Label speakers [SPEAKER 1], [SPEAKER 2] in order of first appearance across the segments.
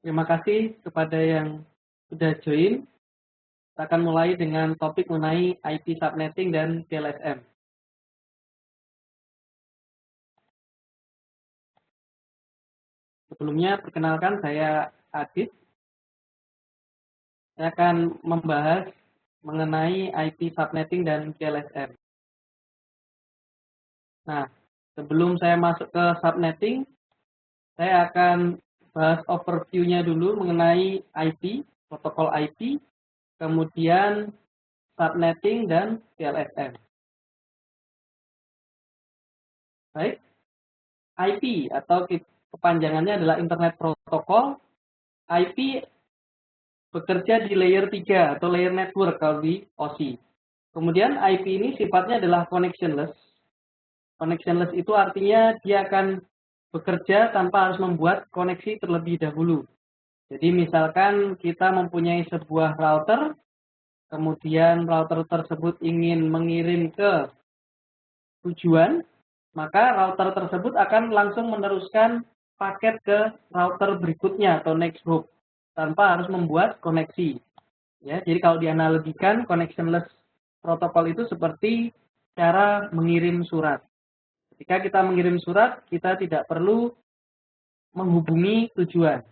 [SPEAKER 1] Terima kasih kepada yang sudah join. Kita akan mulai dengan topik mengenai IP subnetting dan VLSM. Sebelumnya, perkenalkan saya Adit. Saya akan membahas mengenai IP subnetting dan VLSM. Nah, sebelum saya masuk ke subnetting, saya akan bahas overview-nya dulu mengenai IP, protokol IP, kemudian subnetting dan VLSM. Baik, IP atau kepanjangannya adalah Internet Protocol. IP bekerja di layer 3 atau layer network kalau di OSI. Kemudian IP ini sifatnya adalah connectionless. Connectionless itu artinya dia akan bekerja tanpa harus membuat koneksi terlebih dahulu. Jadi misalkan kita mempunyai sebuah router, kemudian router tersebut ingin mengirim ke tujuan, maka router tersebut akan langsung meneruskan paket ke router berikutnya atau next hop tanpa harus membuat koneksi. Ya, jadi kalau dianalogikan connectionless protokol itu seperti cara mengirim surat. Ketika kita mengirim surat, kita tidak perlu menghubungi tujuan.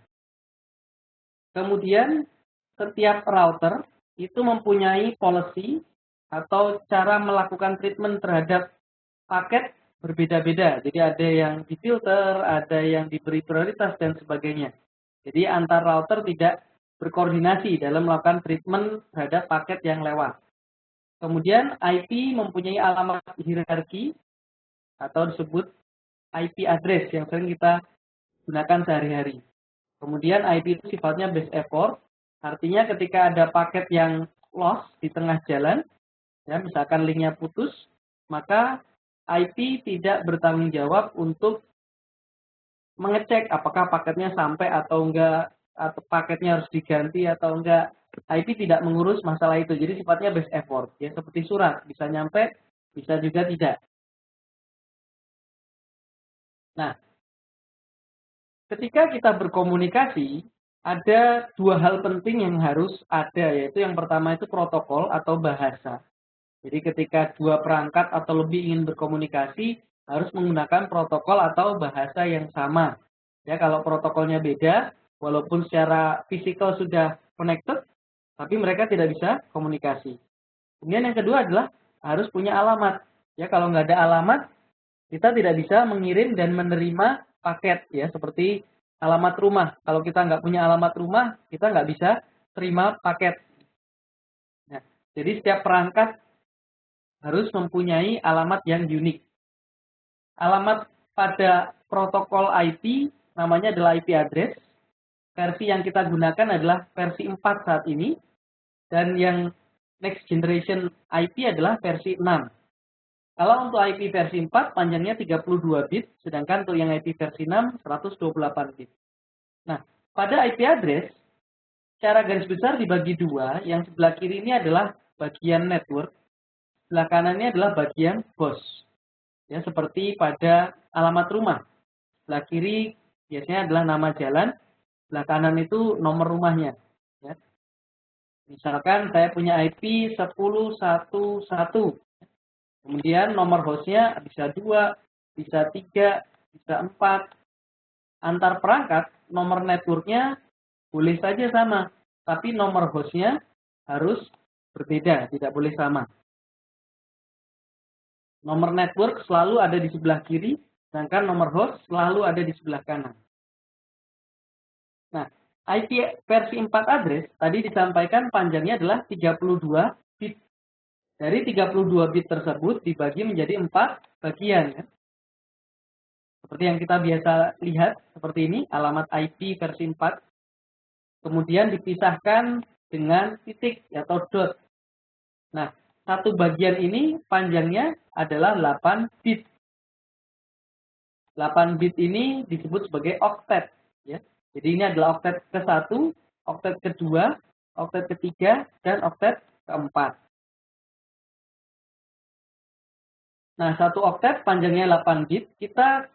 [SPEAKER 1] Kemudian setiap router itu mempunyai policy atau cara melakukan treatment terhadap paket berbeda-beda. Jadi ada yang difilter, ada yang diberi prioritas dan sebagainya. Jadi antar router tidak berkoordinasi dalam melakukan treatment terhadap paket yang lewat. Kemudian IP mempunyai alamat hierarki atau disebut IP address yang sering kita gunakan sehari-hari. Kemudian IP itu sifatnya base effort, artinya ketika ada paket yang lost di tengah jalan, ya misalkan linknya putus, maka IP tidak bertanggung jawab untuk mengecek apakah paketnya sampai atau enggak, atau paketnya harus diganti atau enggak. IP tidak mengurus masalah itu, jadi sifatnya base effort, ya seperti surat, bisa nyampe, bisa juga tidak. Nah, ketika kita berkomunikasi, ada dua hal penting yang harus ada, yaitu yang pertama itu protokol atau bahasa. Jadi ketika dua perangkat atau lebih ingin berkomunikasi, harus menggunakan protokol atau bahasa yang sama. Ya, kalau protokolnya beda, walaupun secara fisikal sudah connected, tapi mereka tidak bisa komunikasi. Kemudian yang kedua adalah harus punya alamat. Ya, kalau nggak ada alamat, kita tidak bisa mengirim dan menerima paket. Ya, seperti alamat rumah. Kalau kita nggak punya alamat rumah, kita nggak bisa terima paket. Nah, jadi setiap perangkat harus mempunyai alamat yang unik. Alamat pada protokol IP namanya adalah IP address. Versi yang kita gunakan adalah versi 4 saat ini. Dan yang next generation IP adalah versi 6. Kalau untuk IP versi 4 panjangnya 32 bit, sedangkan untuk yang IP versi 6 128 bit. Nah, pada IP address, secara garis besar dibagi dua. Yang sebelah kiri ini adalah bagian network, sebelah kanannya adalah bagian host. Ya, seperti pada alamat rumah. Sebelah kiri biasanya adalah nama jalan, sebelah kanan itu nomor rumahnya. Ya. Misalkan saya punya IP 10.1.1. Kemudian nomor hostnya bisa 2, bisa 3, bisa 4. Antar perangkat, nomor networknya boleh saja sama, tapi nomor hostnya harus berbeda, tidak boleh sama. Nomor network selalu ada di sebelah kiri, sedangkan nomor host selalu ada di sebelah kanan. Nah, IP versi 4 address tadi disampaikan panjangnya adalah 32 bit. Dari 32 bit tersebut dibagi menjadi 4 bagian. Ya. Seperti yang kita biasa lihat, seperti ini, alamat IP versi 4. Kemudian dipisahkan dengan titik atau dot. Nah, satu bagian ini panjangnya adalah 8 bit. 8 bit ini disebut sebagai oktet. Ya. Jadi ini adalah oktet ke-1, oktet kedua, oktet ketiga, dan oktet keempat. Nah, satu oktet panjangnya 8 bit, kita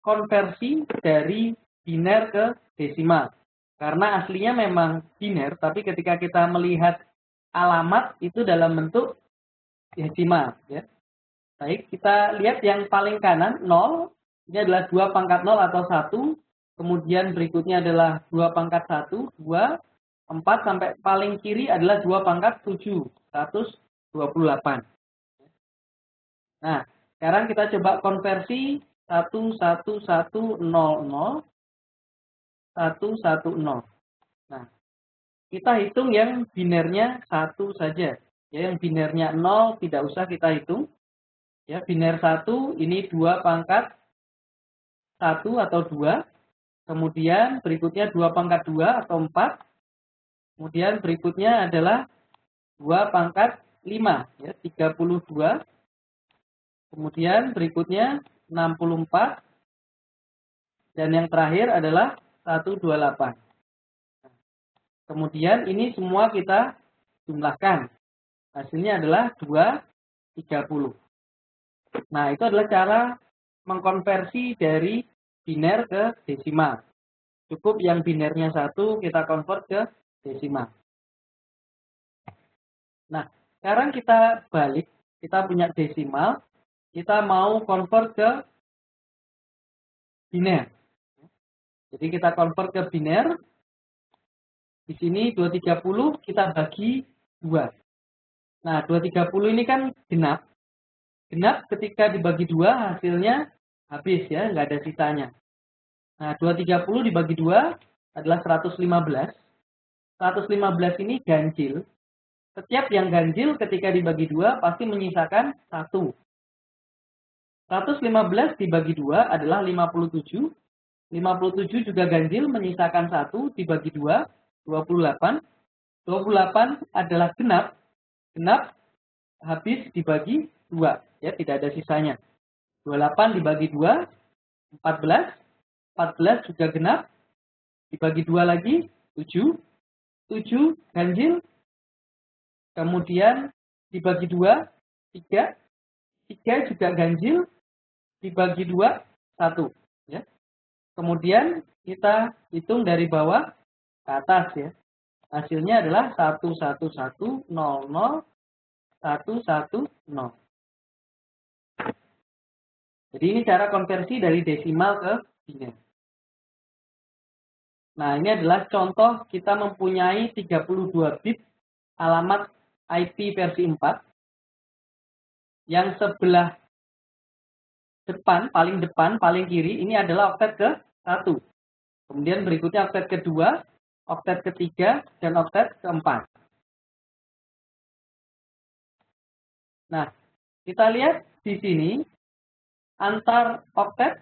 [SPEAKER 1] konversi dari biner ke desimal. Karena aslinya memang biner, tapi ketika kita melihat alamat itu dalam bentuk desimal. Ya. Baik, kita lihat yang paling kanan, 0. Ini adalah 2 pangkat 0 atau 1. Kemudian berikutnya adalah 2 pangkat 1, 2, 4, sampai paling kiri adalah 2 pangkat 7, 128. Nah, sekarang kita coba konversi 11100, 110. Nah, kita hitung yang binernya 1 saja. Ya, yang binernya 0 tidak usah kita hitung. Ya, biner 1 ini 2 pangkat 1 atau 2. Kemudian berikutnya 2 pangkat 2 atau 4. Kemudian berikutnya adalah 2 pangkat 5, ya, 32. Kemudian berikutnya 64. Dan yang terakhir adalah 128. Kemudian ini semua kita jumlahkan. Hasilnya adalah 230. Nah, itu adalah cara mengkonversi dari biner ke desimal. Cukup yang binernya 1 kita convert ke desimal. Nah, sekarang kita balik. Kita punya desimal. Kita mau convert ke biner. Jadi kita convert ke biner. Di sini 230 kita bagi 2. Nah, 230 ini kan genap. Genap ketika dibagi 2 hasilnya habis, ya, nggak ada sisanya. Nah, 230 dibagi 2 adalah 115. 115 ini ganjil. Setiap yang ganjil ketika dibagi 2 pasti menyisakan 1. 115 dibagi 2 adalah 57. 57 juga ganjil menyisakan 1 dibagi 2, 28. 28 adalah genap. Genap habis dibagi 2. Ya, tidak ada sisanya. 28 dibagi 2, 14. 14 juga genap. Dibagi 2 lagi, 7. 7 ganjil. Kemudian dibagi 2, 3. 3 juga ganjil. Dibagi 2, 1. Ya. Kemudian kita hitung dari bawah ke atas, ya. Hasilnya adalah 11100, 110. Jadi ini cara konversi dari desimal ke biner. Nah, ini adalah contoh kita mempunyai 32 bit alamat IP versi 4. Yang sebelah depan, paling kiri, ini adalah oktet ke-1. Kemudian berikutnya oktet kedua, oktet ketiga, dan oktet keempat. Nah, kita lihat di sini, antar oktet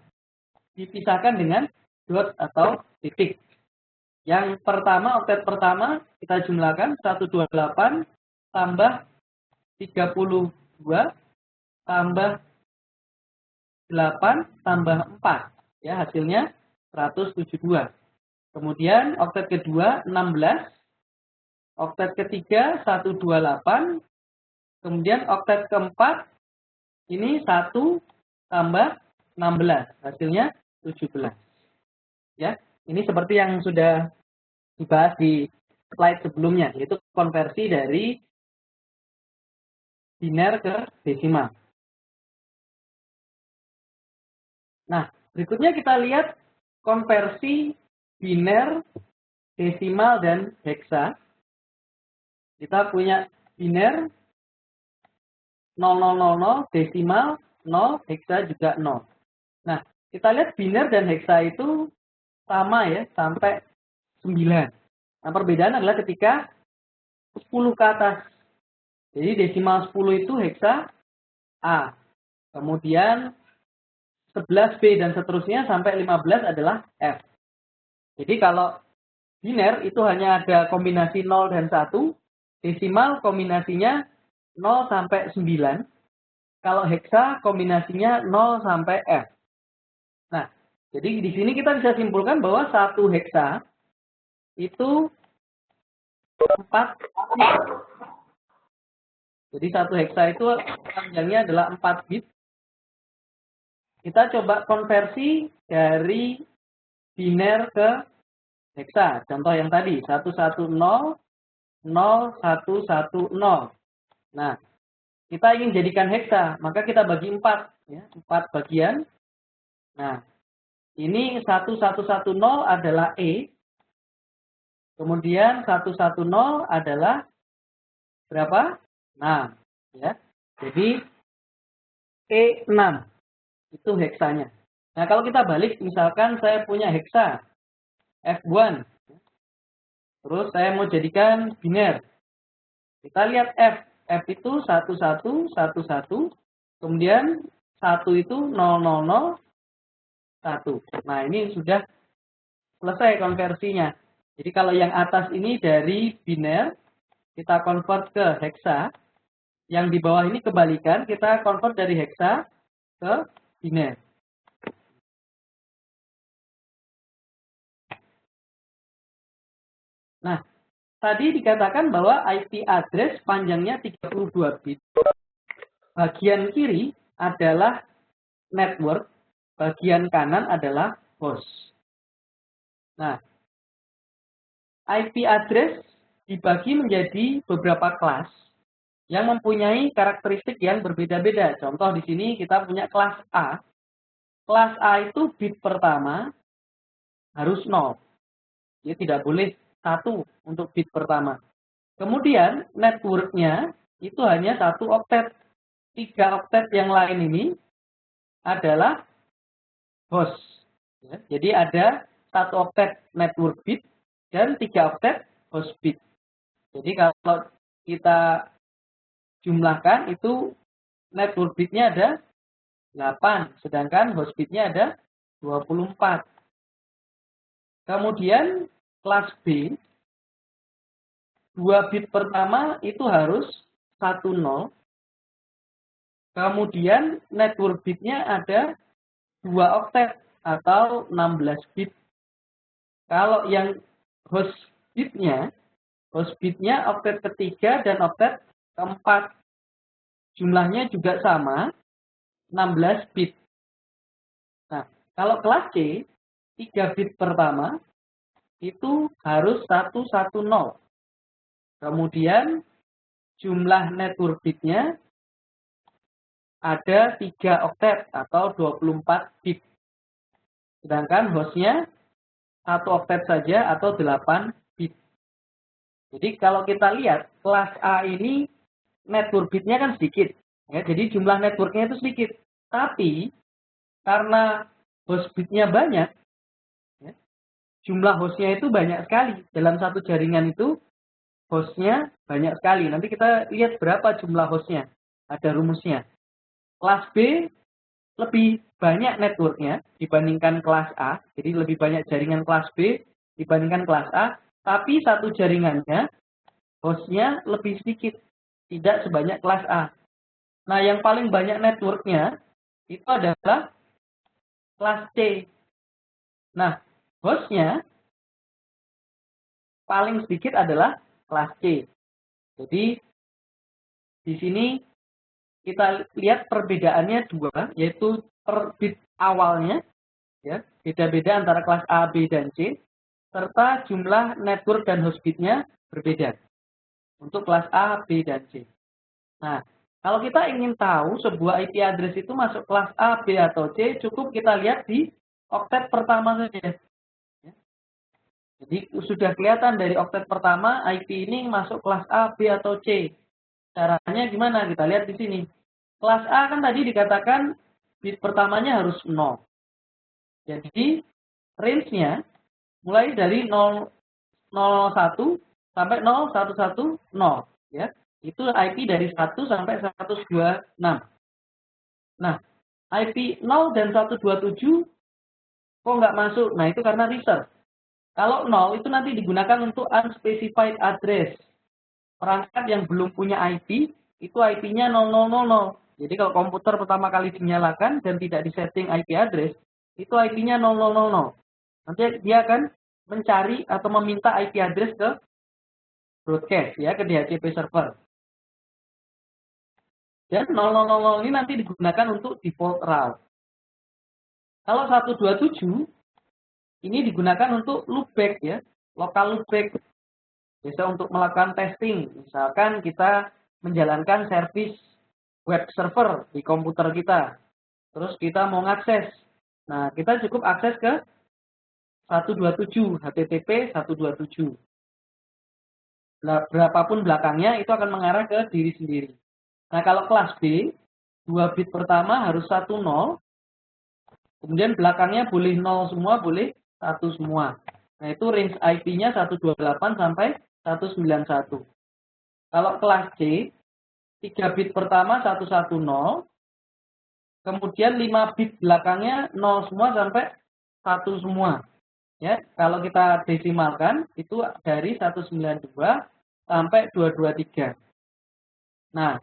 [SPEAKER 1] dipisahkan dengan dot atau titik. Yang pertama, oktet pertama, kita jumlahkan 128 tambah 32 tambah 8 tambah 4. Ya, hasilnya 172. Kemudian oktet kedua 16. Oktet ketiga 128. Kemudian oktet keempat ini 1 tambah 16. Hasilnya 17. Ya, ini seperti yang sudah dibahas di slide sebelumnya, yaitu konversi dari biner ke desimal. Nah, berikutnya kita lihat konversi biner, desimal, dan heksa. Kita punya biner 0000, desimal 0, heksa juga 0. Nah, kita lihat biner dan heksa itu sama, ya, sampai 9. Nah, perbedaan adalah ketika 10 ke atas. Jadi desimal 10 itu heksa A. Kemudian 11B dan seterusnya sampai 15 adalah F. Jadi kalau biner itu hanya ada kombinasi 0 dan 1. Desimal kombinasinya 0 sampai 9. Kalau heksa kombinasinya 0 sampai F. Nah, jadi di sini kita bisa simpulkan bahwa satu heksa itu 4 bit. Jadi satu heksa itu panjangnya adalah 4 bit. Kita coba konversi dari biner ke Heksa, contoh yang tadi 1100110. Nah, kita ingin jadikan heksa, maka kita bagi 4 ya, 4 bagian. Nah, ini 1110 adalah E. Kemudian 110 adalah berapa? 6 ya. Jadi E6 itu heksanya. Nah, kalau kita balik misalkan saya punya heksa F1. Terus saya mau jadikan biner. Kita lihat F. F itu 1111, kemudian 1 itu 0001. Nah, ini sudah selesai konversinya. Jadi kalau yang atas ini dari biner, kita convert ke heksa. Yang di bawah ini kebalikan, kita convert dari heksa ke biner. Nah, tadi dikatakan bahwa IP address panjangnya 32 bit. Bagian kiri adalah network, bagian kanan adalah host. Nah, IP address dibagi menjadi beberapa kelas yang mempunyai karakteristik yang berbeda-beda. Contoh di sini kita punya kelas A. Kelas A itu bit pertama harus 0. Dia tidak boleh 1 untuk bit pertama. Kemudian networknya itu hanya 1 oktet. 3 oktet yang lain ini adalah host. Ya, jadi ada 1 oktet network bit dan 3 oktet host bit. Jadi kalau kita jumlahkan itu network bitnya ada 8, sedangkan host bitnya ada 24. Kemudian kelas B, 2 bit pertama itu harus 10. Kemudian network bitnya ada 2 oktet atau 16 bit. Kalau yang host bitnya oktet ketiga dan oktet keempat. Jumlahnya juga sama, 16 bit. Nah, kalau kelas C, 3 bit pertama itu harus 110. Kemudian jumlah network bitnya ada 3 oktet atau 24 bit. Sedangkan hostnya 1 oktet saja atau 8 bit. Jadi kalau kita lihat kelas A ini network bitnya kan sedikit. Ya, jadi jumlah networknya itu sedikit. Tapi karena host bitnya banyak, ya, jumlah hostnya itu banyak sekali. Dalam satu jaringan itu hostnya banyak sekali. Nanti kita lihat berapa jumlah hostnya. Ada rumusnya. Kelas B lebih banyak networknya dibandingkan kelas A. Jadi lebih banyak jaringan kelas B dibandingkan kelas A. Tapi satu jaringannya hostnya lebih sedikit. Tidak sebanyak kelas A. Nah, yang paling banyak networknya itu adalah kelas C. Nah, hostnya paling sedikit adalah kelas C. Jadi, di sini kita lihat perbedaannya 2, yaitu per bit awalnya, ya, beda-beda antara kelas A, B, dan C, serta jumlah network dan host bitnya berbeda untuk kelas A, B, dan C. Nah, kalau kita ingin tahu sebuah IP address itu masuk kelas A, B, atau C, cukup kita lihat di oktet pertama saja. Jadi sudah kelihatan dari oktet pertama IP ini masuk kelas A, B, atau C. Caranya gimana? Kita lihat di sini. Kelas A kan tadi dikatakan bit pertamanya harus 0. Jadi range-nya mulai dari 001 sampai 0110 ya. Itu IP dari 1 sampai 126. Nah, IP 0 dan 127 kok nggak masuk? Nah, itu karena reserve. Kalau 0 itu nanti digunakan untuk unspecified address. Perangkat yang belum punya IP, itu IP-nya 0000. Jadi kalau komputer pertama kali dinyalakan dan tidak disetting IP address, itu IP-nya 0000. Nanti dia akan mencari atau meminta IP address ke broadcast, ya, ke DHCP server. Dan 0000 ini nanti digunakan untuk default route. Kalau 127, Ini digunakan untuk loopback ya, lokal loopback. Biasa untuk melakukan testing. Misalkan kita menjalankan service web server di komputer kita. Terus kita mau ngakses. Nah, kita cukup akses ke 127, HTTP 127. Nah, berapapun belakangnya itu akan mengarah ke diri sendiri. Nah, kalau kelas B, 2 bit pertama harus 10, kemudian belakangnya boleh 0 semua, boleh 1 semua. Nah, itu range IP-nya 128 sampai 191. Kalau kelas C, 3 bit pertama 110, kemudian 5 bit belakangnya 0 semua sampai 1 semua. Ya, kalau kita desimalkan itu dari 192 sampai 223. Nah,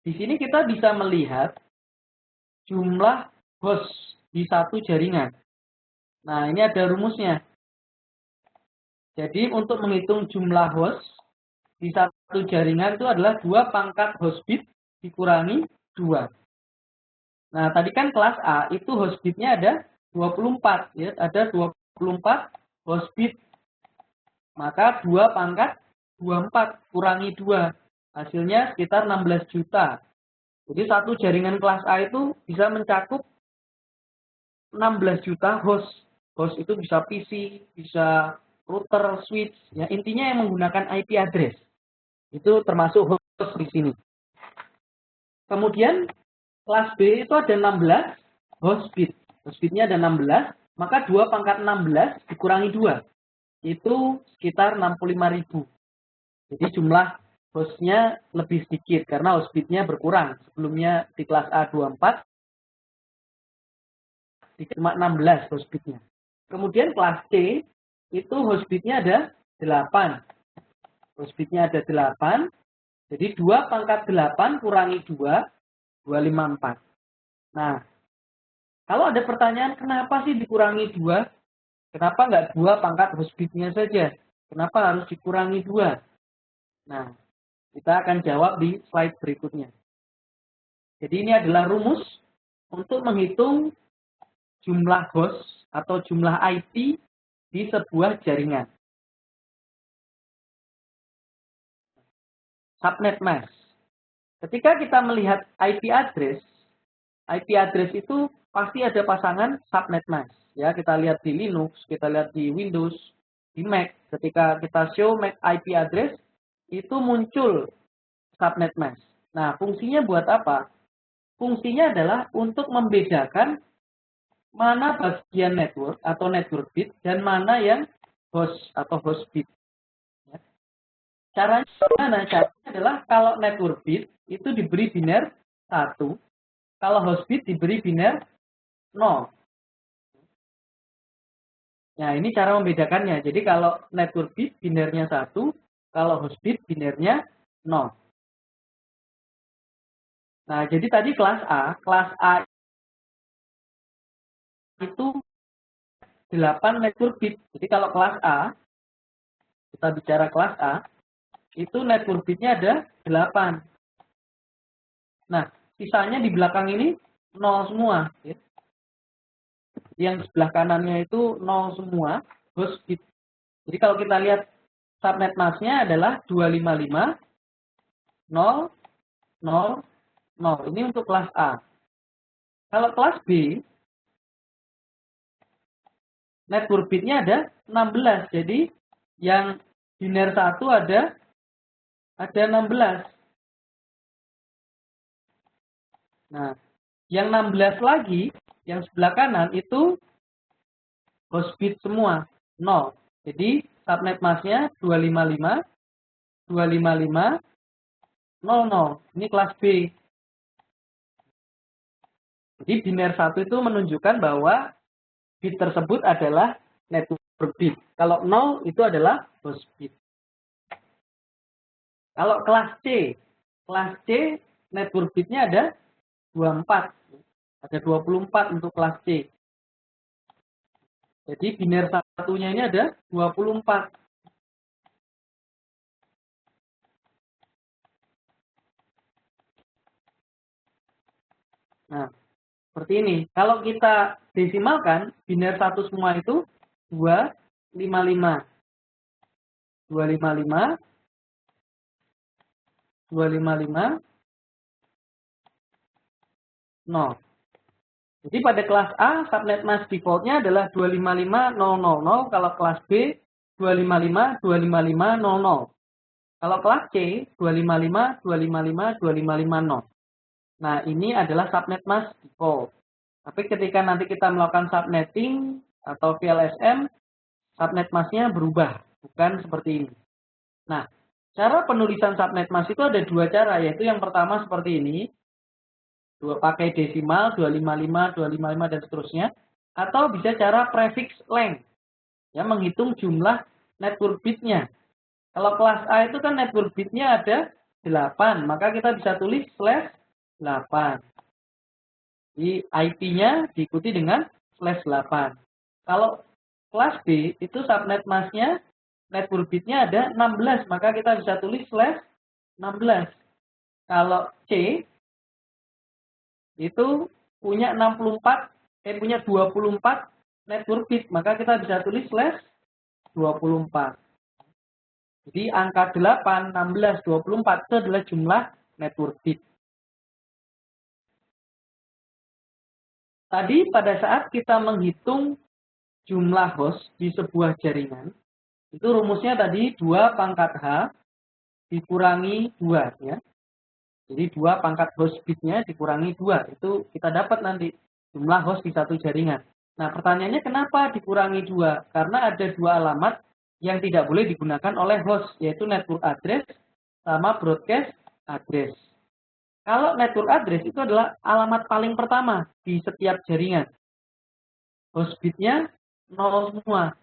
[SPEAKER 1] di sini kita bisa melihat jumlah host di satu jaringan. Nah, ini ada rumusnya. Jadi, untuk menghitung jumlah host di satu jaringan itu adalah 2 pangkat host bit dikurangi 2. Nah, tadi kan kelas A itu host bitnya ada 24. Ya, ada 24 host bit. Maka 2 pangkat 24 kurangi 2. Hasilnya sekitar 16 juta. Jadi satu jaringan kelas A itu bisa mencakup 16 juta host. Host itu bisa PC, bisa router, switch. Ya, intinya yang menggunakan IP address. Itu termasuk host di sini. Kemudian kelas B itu ada 16 host bit. Host bitnya ada 16, maka 2 pangkat 16 dikurangi 2. Itu sekitar 65.000. Jadi jumlah hostnya lebih sedikit karena host bitnya berkurang. Sebelumnya di kelas A 24, cuma 16 host bitnya. Kemudian kelas C, itu host bitnya ada 8. Host bitnya ada 8, jadi 2 pangkat 8 kurangi 2, 254. Nah, kalau ada pertanyaan, kenapa sih dikurangi 2? Kenapa nggak 2 pangkat host bitnya saja? Kenapa harus dikurangi 2? Nah, kita akan jawab di slide berikutnya. Jadi ini adalah rumus untuk menghitung jumlah host atau jumlah IP di sebuah jaringan. Subnet mask. Ketika kita melihat IP address itu pasti ada pasangan subnet mask. Ya, kita lihat di Linux, kita lihat di Windows, di Mac. Ketika kita show Mac IP address, itu muncul subnet mask. Nah, fungsinya buat apa? Fungsinya adalah untuk membedakan mana bagian network atau network bit dan mana yang host atau host bit. Caranya gimana? Caranya adalah kalau network bit itu diberi biner 1, kalau host bit diberi biner 0. Nah, ini cara membedakannya. Jadi kalau network bit binernya 1, kalau host bit binernya 0. Nah, jadi tadi kelas A itu 8 network bit. Jadi kalau kelas A, kita bicara kelas A, itu network bitnya ada 8. Nah, sisanya di belakang ini 0 semua. Yang sebelah kanannya itu 0 semua, host bit. Jadi kalau kita lihat subnet masknya adalah 255, 0, 0, 0. Ini untuk kelas A. Kalau kelas B, network bitnya ada 16. Jadi yang biner 1 ada 16. Nah, yang 16 lagi, yang sebelah kanan itu host bit semua, 0. Jadi subnet masknya 255, 255, 00. Ini kelas B. Jadi biner 1 itu menunjukkan bahwa bit tersebut adalah network bit. Kalau 0 itu adalah host bit. Kalau kelas C network bitnya ada 24. Ada 24 untuk kelas C. Jadi biner satunya ini ada 24. Nah, Seperti ini. Kalau kita desimalkan, biner satu semua itu 255. 255, 255, 0. Jadi pada kelas A, subnet mask defaultnya adalah 255.000. Kalau kelas B, 255.255.00. Kalau kelas C, 255, 255, 255, 0. Nah, ini adalah subnet mask default. Tapi ketika nanti kita melakukan subnetting atau VLSM, subnet masknya berubah, bukan seperti ini. Nah, cara penulisan subnet mask itu ada dua cara, yaitu yang pertama seperti ini, pakai desimal 255, 255 dan seterusnya, atau bisa cara prefix length, ya, menghitung jumlah network bitnya. Kalau kelas A itu kan network bitnya ada 8, maka kita bisa tulis /8. Di IP-nya diikuti dengan /8. Kalau kelas B itu subnet masknya network bitnya ada 16, maka kita bisa tulis /16. Kalau C itu punya 24 network bit, maka kita bisa tulis /24. Jadi angka 8, 16, 24 itu adalah jumlah network bit. Tadi pada saat kita menghitung jumlah host di sebuah jaringan, itu rumusnya tadi 2 pangkat H dikurangi 2, ya. Jadi 2 pangkat host bitnya dikurangi 2, itu kita dapat nanti jumlah host di satu jaringan. Nah, pertanyaannya kenapa dikurangi 2? Karena ada 2 alamat yang tidak boleh digunakan oleh host, yaitu network address sama broadcast address. Kalau network address itu adalah alamat paling pertama di setiap jaringan. Host bitnya 0 semua.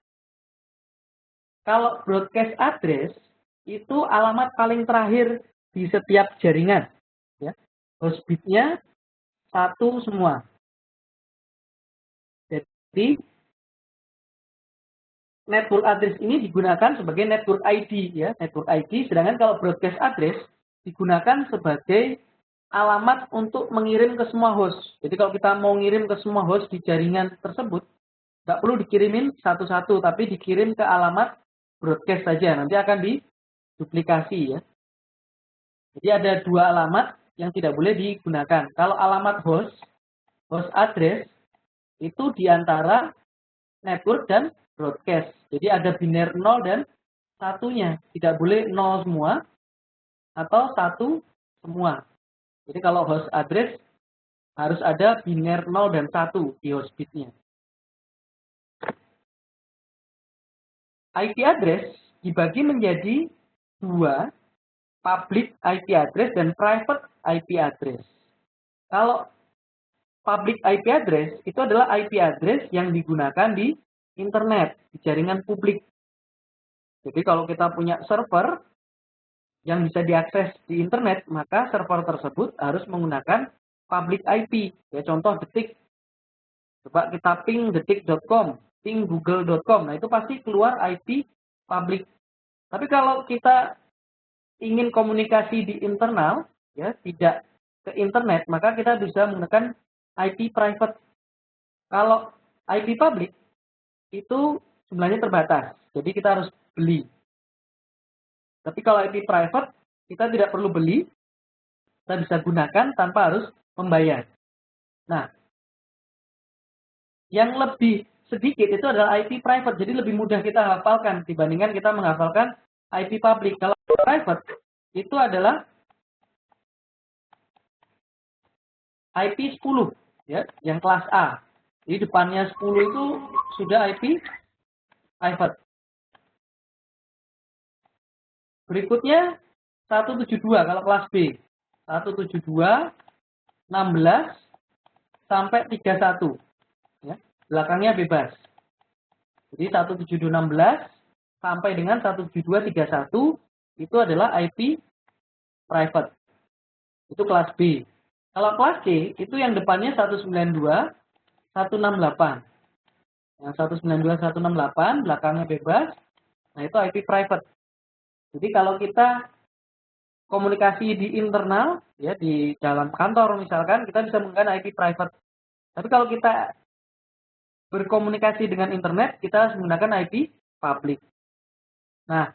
[SPEAKER 1] Kalau broadcast address itu alamat paling terakhir di setiap jaringan. Ya. Host bitnya 1 semua. Jadi network address ini digunakan sebagai network ID, ya, network ID. Sedangkan kalau broadcast address digunakan sebagai alamat untuk mengirim ke semua host. Jadi kalau kita mau ngirim ke semua host di jaringan tersebut, nggak perlu dikirimin satu-satu, tapi dikirim ke alamat broadcast saja. Nanti akan diduplikasi, ya. Jadi ada 2 alamat yang tidak boleh digunakan. Kalau alamat host address, itu diantara network dan broadcast. Jadi ada biner 0 dan 1-nya. Tidak boleh 0 semua atau 1 semua. Jadi kalau host address harus ada biner 0 dan 1 di host bitnya. IP address dibagi menjadi 2, public IP address dan private IP address. Kalau public IP address itu adalah IP address yang digunakan di internet, di jaringan publik. Jadi kalau kita punya server yang bisa diakses di internet, maka server tersebut harus menggunakan public IP. Ya, contoh detik. Coba kita ping detik.com, ping google.com. Nah, itu pasti keluar IP public. Tapi kalau kita ingin komunikasi di internal, ya, tidak ke internet, maka kita bisa menggunakan IP private. Kalau IP public itu jumlahnya terbatas, jadi kita harus beli. Tapi kalau IP private, kita tidak perlu beli, kita bisa gunakan tanpa harus membayar. Nah, yang lebih sedikit itu adalah IP private, jadi lebih mudah kita hafalkan dibandingkan kita menghafalkan IP public. Kalau private, itu adalah IP 10, ya, yang kelas A. Jadi depannya 10 itu sudah IP private. Berikutnya 172 kalau kelas B. 172, 16 sampai 31. Ya, belakangnya bebas. Jadi 17216 sampai dengan 17231 itu adalah IP private. Itu kelas B. Kalau kelas C itu yang depannya 192 168. Yang 192 168 belakangnya bebas. Nah, itu IP private. Jadi kalau kita komunikasi di internal, ya, di dalam kantor misalkan, kita bisa menggunakan IP private. Tapi kalau kita berkomunikasi dengan internet, kita harus menggunakan IP public. Nah,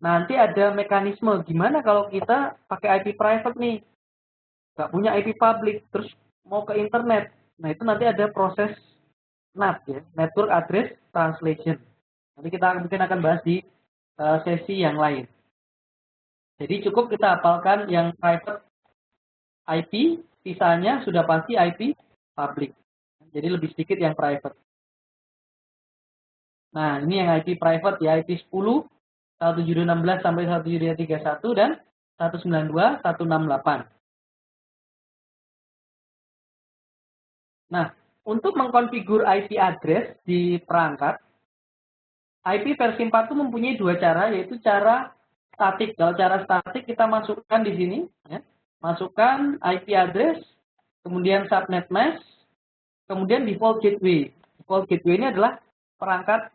[SPEAKER 1] nanti ada mekanisme gimana kalau kita pakai IP private nih, nggak punya IP public, terus mau ke internet. Nah, itu nanti ada proses NAT ya, Network Address Translation. Nanti kita mungkin akan bahas di sesi yang lain. Jadi cukup kita hafalkan yang private IP, sisanya sudah pasti IP public. Jadi lebih sedikit yang private. Nah, ini yang IP private ya, IP 10, 172.16 sampai 172.31 dan 192.168. Nah, untuk mengkonfigur IP address di perangkat, IP versi 4 itu mempunyai dua cara, yaitu cara statik. Kalau cara statik kita masukkan di sini, ya. Masukkan IP address, kemudian subnet mask, kemudian default gateway. Default gateway ini adalah perangkat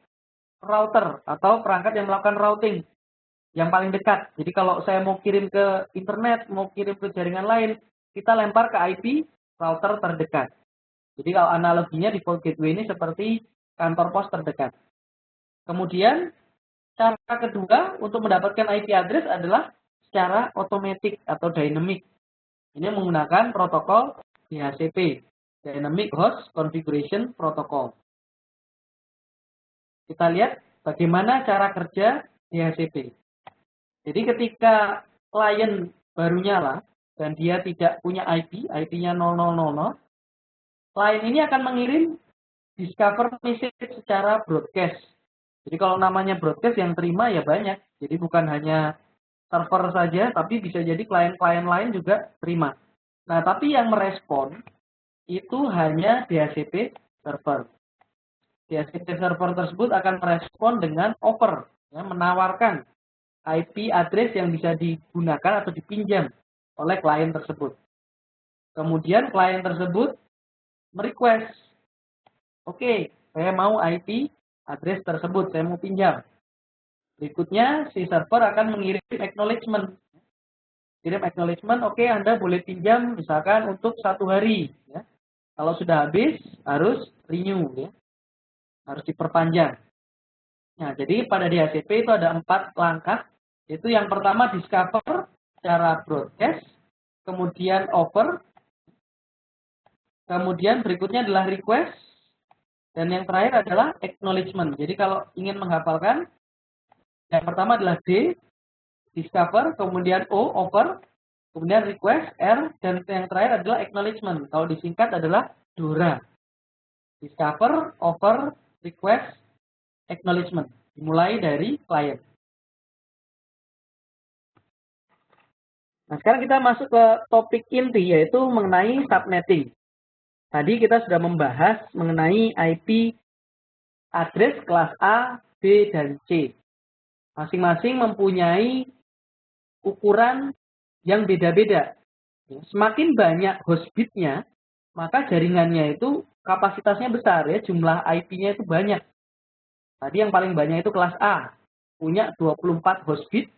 [SPEAKER 1] router atau perangkat yang melakukan routing yang paling dekat. Jadi kalau saya mau kirim ke internet, mau kirim ke jaringan lain, kita lempar ke IP router terdekat. Jadi kalau analoginya default gateway ini seperti kantor pos terdekat. Kemudian cara kedua untuk mendapatkan IP address adalah secara otomatis atau dynamic. Ini menggunakan protokol DHCP, Dynamic Host Configuration Protocol. Kita lihat bagaimana cara kerja DHCP. Jadi ketika klien baru nyala dan dia tidak punya IP, IP-nya 0000, klien ini akan mengirim discover message secara broadcast. Jadi kalau namanya broadcast yang terima ya banyak. Jadi bukan hanya server saja, tapi bisa jadi klien-klien lain juga terima. Nah, tapi yang merespon itu hanya DHCP server. DHCP server tersebut akan merespon dengan offer, ya, menawarkan IP address yang bisa digunakan atau dipinjam oleh klien tersebut. Kemudian klien tersebut merequest, oke, saya mau IP address tersebut, saya mau pinjam. Berikutnya si server akan mengirim acknowledgement. Kirim acknowledgement, oke, Anda boleh pinjam misalkan untuk 1 hari. Ya. Kalau sudah habis harus renew, ya. Harus diperpanjang. Nah, jadi pada DHCP itu ada 4 langkah. Itu yang pertama discover secara broadcast, kemudian offer, kemudian berikutnya adalah request, dan yang terakhir adalah acknowledgement. Jadi kalau ingin menghafalkan, yang pertama adalah D, discover, kemudian O, offer, kemudian request, R, dan yang terakhir adalah acknowledgement. Kalau disingkat adalah DORA. Discover, offer, request, acknowledgement. Dimulai dari klien. Nah, sekarang kita masuk ke topik inti, yaitu mengenai subnetting. Tadi kita sudah membahas mengenai IP address kelas A, B, dan C. Masing-masing mempunyai ukuran yang beda-beda. Semakin banyak host bitnya, maka jaringannya itu kapasitasnya besar, ya, jumlah IP-nya itu banyak. Tadi yang paling banyak itu kelas A, punya 24 host bit,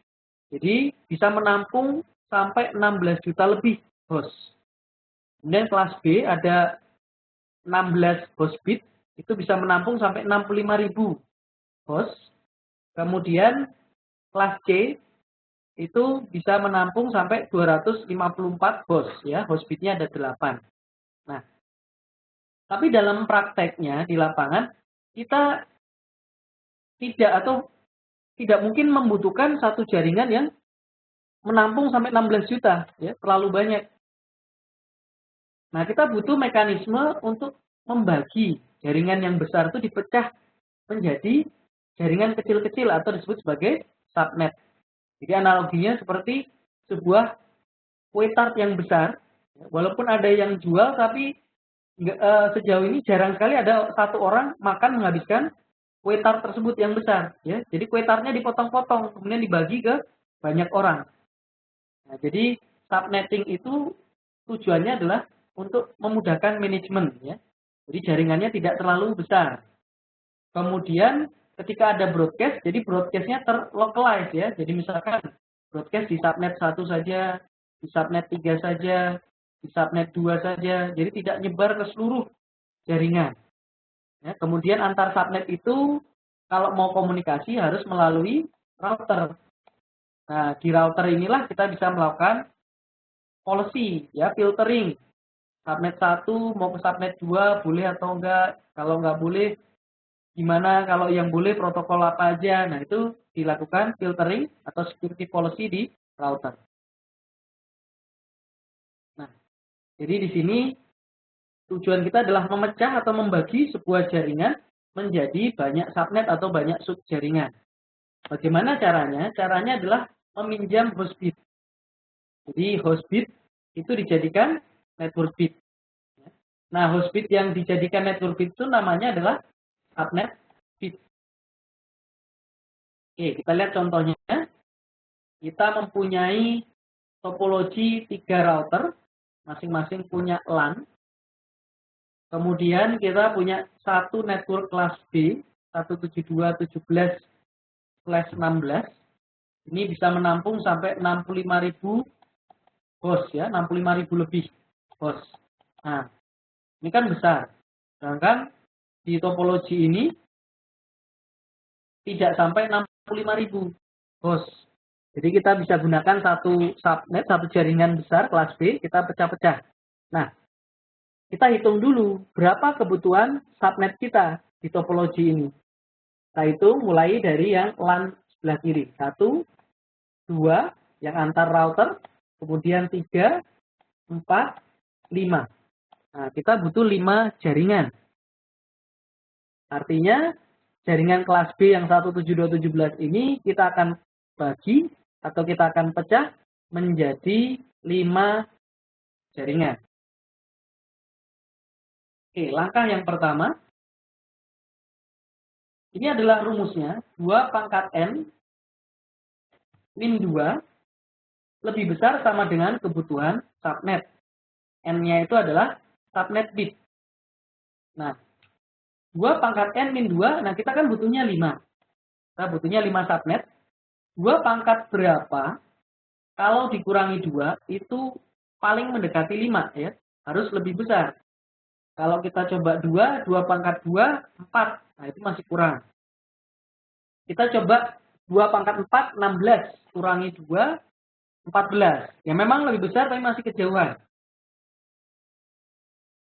[SPEAKER 1] jadi bisa menampung sampai 16 juta lebih host. Kemudian kelas B ada 16 host bit, itu bisa menampung sampai 65.000 host. Kemudian kelas C itu bisa menampung sampai 254 host, ya, host bitnya ada 8. Nah, tapi dalam prakteknya di lapangan kita tidak mungkin membutuhkan satu jaringan yang menampung sampai 16 juta, ya, terlalu banyak. Nah, kita butuh mekanisme untuk membagi jaringan yang besar itu dipecah menjadi jaringan kecil-kecil atau disebut sebagai subnet. Jadi analoginya seperti sebuah kue tart yang besar, walaupun ada yang jual, tapi sejauh ini jarang sekali ada satu orang makan menghabiskan kue tart tersebut yang besar. Ya. Jadi kue tartnya dipotong-potong, kemudian dibagi ke banyak orang. Nah, jadi subnetting itu tujuannya adalah untuk memudahkan manajemen, ya. Jadi jaringannya tidak terlalu besar. Kemudian ketika ada broadcast, jadi broadcastnya terlocalize, ya. Jadi misalkan broadcast di subnet 1 saja, di subnet 3 saja, di subnet 2 saja. Jadi tidak nyebar ke seluruh jaringan. Ya, kemudian antar subnet itu kalau mau komunikasi harus melalui router. Nah, di router inilah kita bisa melakukan policy, ya, filtering. Subnet 1 mau ke subnet 2 boleh atau enggak? Kalau enggak boleh, gimana? Kalau yang boleh protokol apa aja? Nah, itu dilakukan filtering atau security policy di router. Nah, jadi di sini tujuan kita adalah memecah atau membagi sebuah jaringan menjadi banyak subnet atau banyak subjaringan. Bagaimana caranya? Caranya adalah meminjam host bit. Jadi host bit itu dijadikan network bit. Nah, host bit yang dijadikan network bit itu namanya adalah subnet bit. Oke, kita lihat contohnya. Kita mempunyai topologi 3 router, masing-masing punya LAN. Kemudian kita punya satu network kelas B, 172.17/16. Ini bisa menampung sampai 65.000 host, ya, 65.000 lebih host. Nah, ini kan besar. Sedangkan di topologi ini tidak sampai 65.000 host. Jadi kita bisa gunakan satu subnet, satu jaringan besar kelas B, kita pecah-pecah. Nah, kita hitung dulu berapa kebutuhan subnet kita di topologi ini. Kita hitung mulai dari yang LAN sebelah kiri. 1, 2, yang antar router, kemudian 3, 4, 5. Nah, kita butuh 5 jaringan. Artinya, jaringan kelas B yang 172.17 ini kita akan bagi atau kita akan pecah menjadi 5 jaringan. Oke, langkah yang pertama, ini adalah rumusnya, 2 pangkat N min 2 lebih besar sama dengan kebutuhan subnet. N-nya itu adalah subnet bit. Nah, 2 pangkat N min 2, nah kita kan butuhnya 5. Kita butuhnya 5 subnet. 2 pangkat berapa, kalau dikurangi 2, itu paling mendekati 5, ya. Harus lebih besar. Kalau kita coba 2, 2 pangkat 2, 4. Nah, itu masih kurang. Kita coba 2 pangkat 4, 16. Kurangi 2, 14. Ya memang lebih besar, tapi masih kejauhan.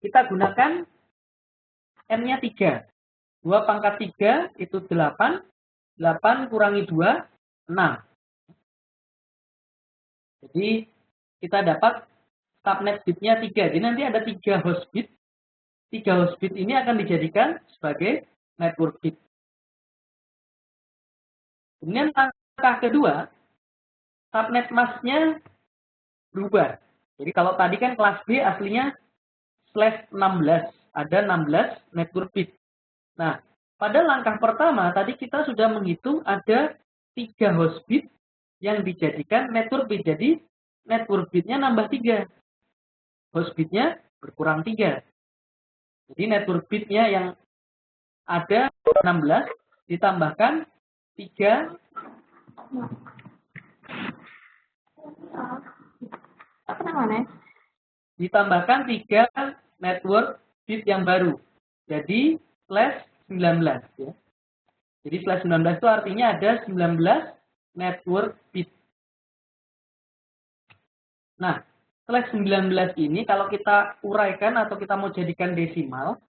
[SPEAKER 1] Kita gunakan N-nya 3. 2 pangkat 3 itu 8. 8 kurangi 2, 6. Jadi, kita dapat subnet bitnya 3. Jadi nanti ada 3 host bit. 3 host bit ini akan dijadikan sebagai network bit. Kemudian langkah kedua, subnet masknya berubah. Jadi kalau tadi kan kelas B aslinya /16. Ada 16 network bit. Nah, pada langkah pertama tadi kita sudah menghitung ada 3 host bit yang dijadikan network bit. Jadi network bitnya nambah 3. Host bitnya berkurang 3. Jadi network bitnya yang ada 16 ditambahkan 3. Apa namanya? Ditambahkan 3 network bit yang baru. Jadi /19. Ya. Jadi /19 itu artinya ada 19 network bit. Nah, /19 ini kalau kita uraikan atau kita mau jadikan desimal,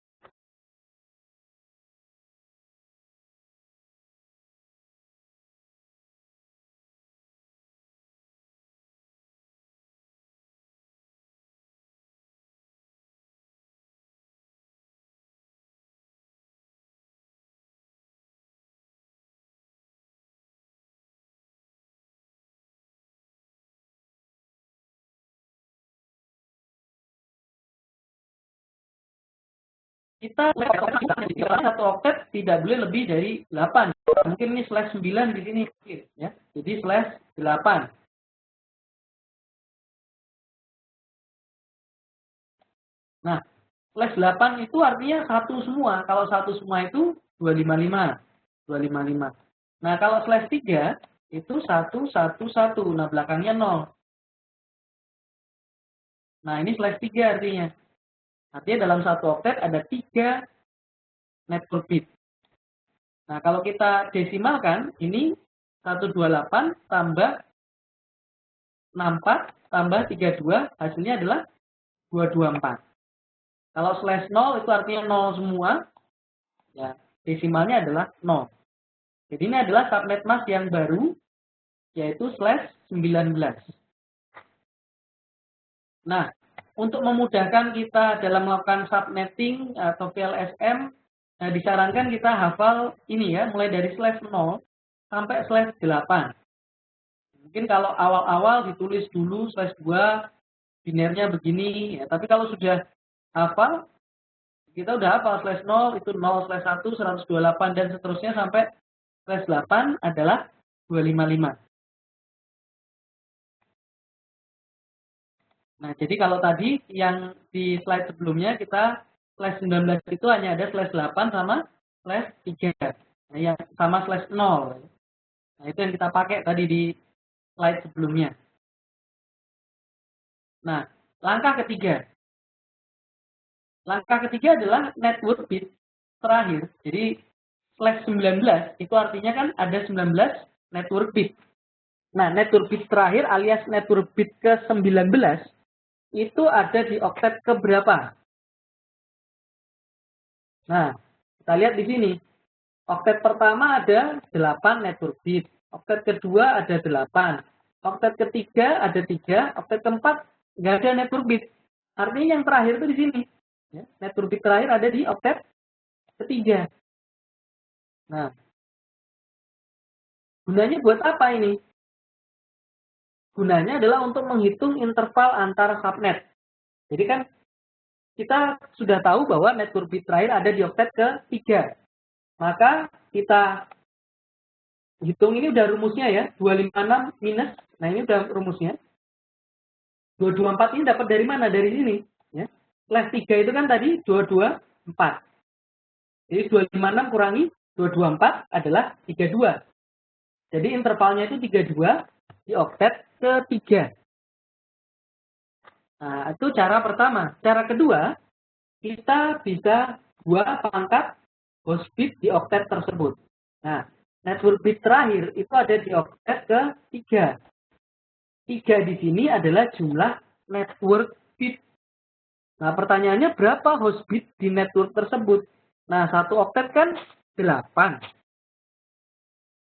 [SPEAKER 1] kita satu oktet tidak boleh lebih dari 8. Mungkin ini /9 di sini, ya. Jadi /8. Nah, /8 itu artinya satu semua. Kalau satu semua itu 255. 255. Nah, kalau /3 itu 111. Nah, belakangnya 0. Nah, ini /3 artinya. Artinya dalam satu oktet ada 3 network bit. Nah, kalau kita desimalkan, ini 128 tambah 64 tambah 32, hasilnya adalah 224. Kalau slash 0 itu artinya 0 semua, ya desimalnya adalah 0. Jadi ini adalah subnet mask yang baru, yaitu slash 19. Nah, untuk memudahkan kita dalam melakukan subnetting atau VLSM, nah disarankan kita hafal ini ya, mulai dari slash 0 sampai slash 8. Mungkin kalau awal-awal ditulis dulu slash 2, binernya begini, ya. Tapi kalau sudah hafal, kita udah hafal slash 0 itu 0, slash 1, 128, dan seterusnya sampai slash 8 adalah 255. Nah, jadi kalau tadi yang di slide sebelumnya kita slash 19 itu hanya ada slash 8 sama slash 3. Nah, yang sama slash 0. Nah, itu yang kita pakai tadi di slide sebelumnya. Nah, langkah ketiga. Langkah ketiga adalah network bit terakhir. Jadi slash 19 itu artinya kan ada 19 network bit. Nah, network bit terakhir alias network bit ke-19 itu ada di oktet keberapa? Nah, kita lihat di sini. Oktet pertama ada 8 network bit. Oktet kedua ada 8. Oktet ketiga ada 3. Oktet keempat nggak ada network bit. Artinya yang terakhir itu di sini. Ya, network bit terakhir ada di oktet ketiga. Nah, gunanya buat apa ini? Gunanya adalah untuk menghitung interval antar subnet. Jadi kan kita sudah tahu bahwa network bit terakhir ada di oktet ke-3. Maka kita hitung, ini udah rumusnya ya, 256 minus, nah ini udah rumusnya. 224 ini dapat dari mana? Dari sini. Ya. Slash 3 itu kan tadi 224. Jadi 256 kurangi 224 adalah 32. Jadi intervalnya itu 32 di oktet ke-3. Nah, itu cara pertama. Cara kedua, kita bisa buat pangkat host bit di oktet tersebut. Nah, network bit terakhir itu ada di oktet ke-3. 3 di sini adalah jumlah network bit. Nah, pertanyaannya berapa host bit di network tersebut? Nah, satu oktet kan 8.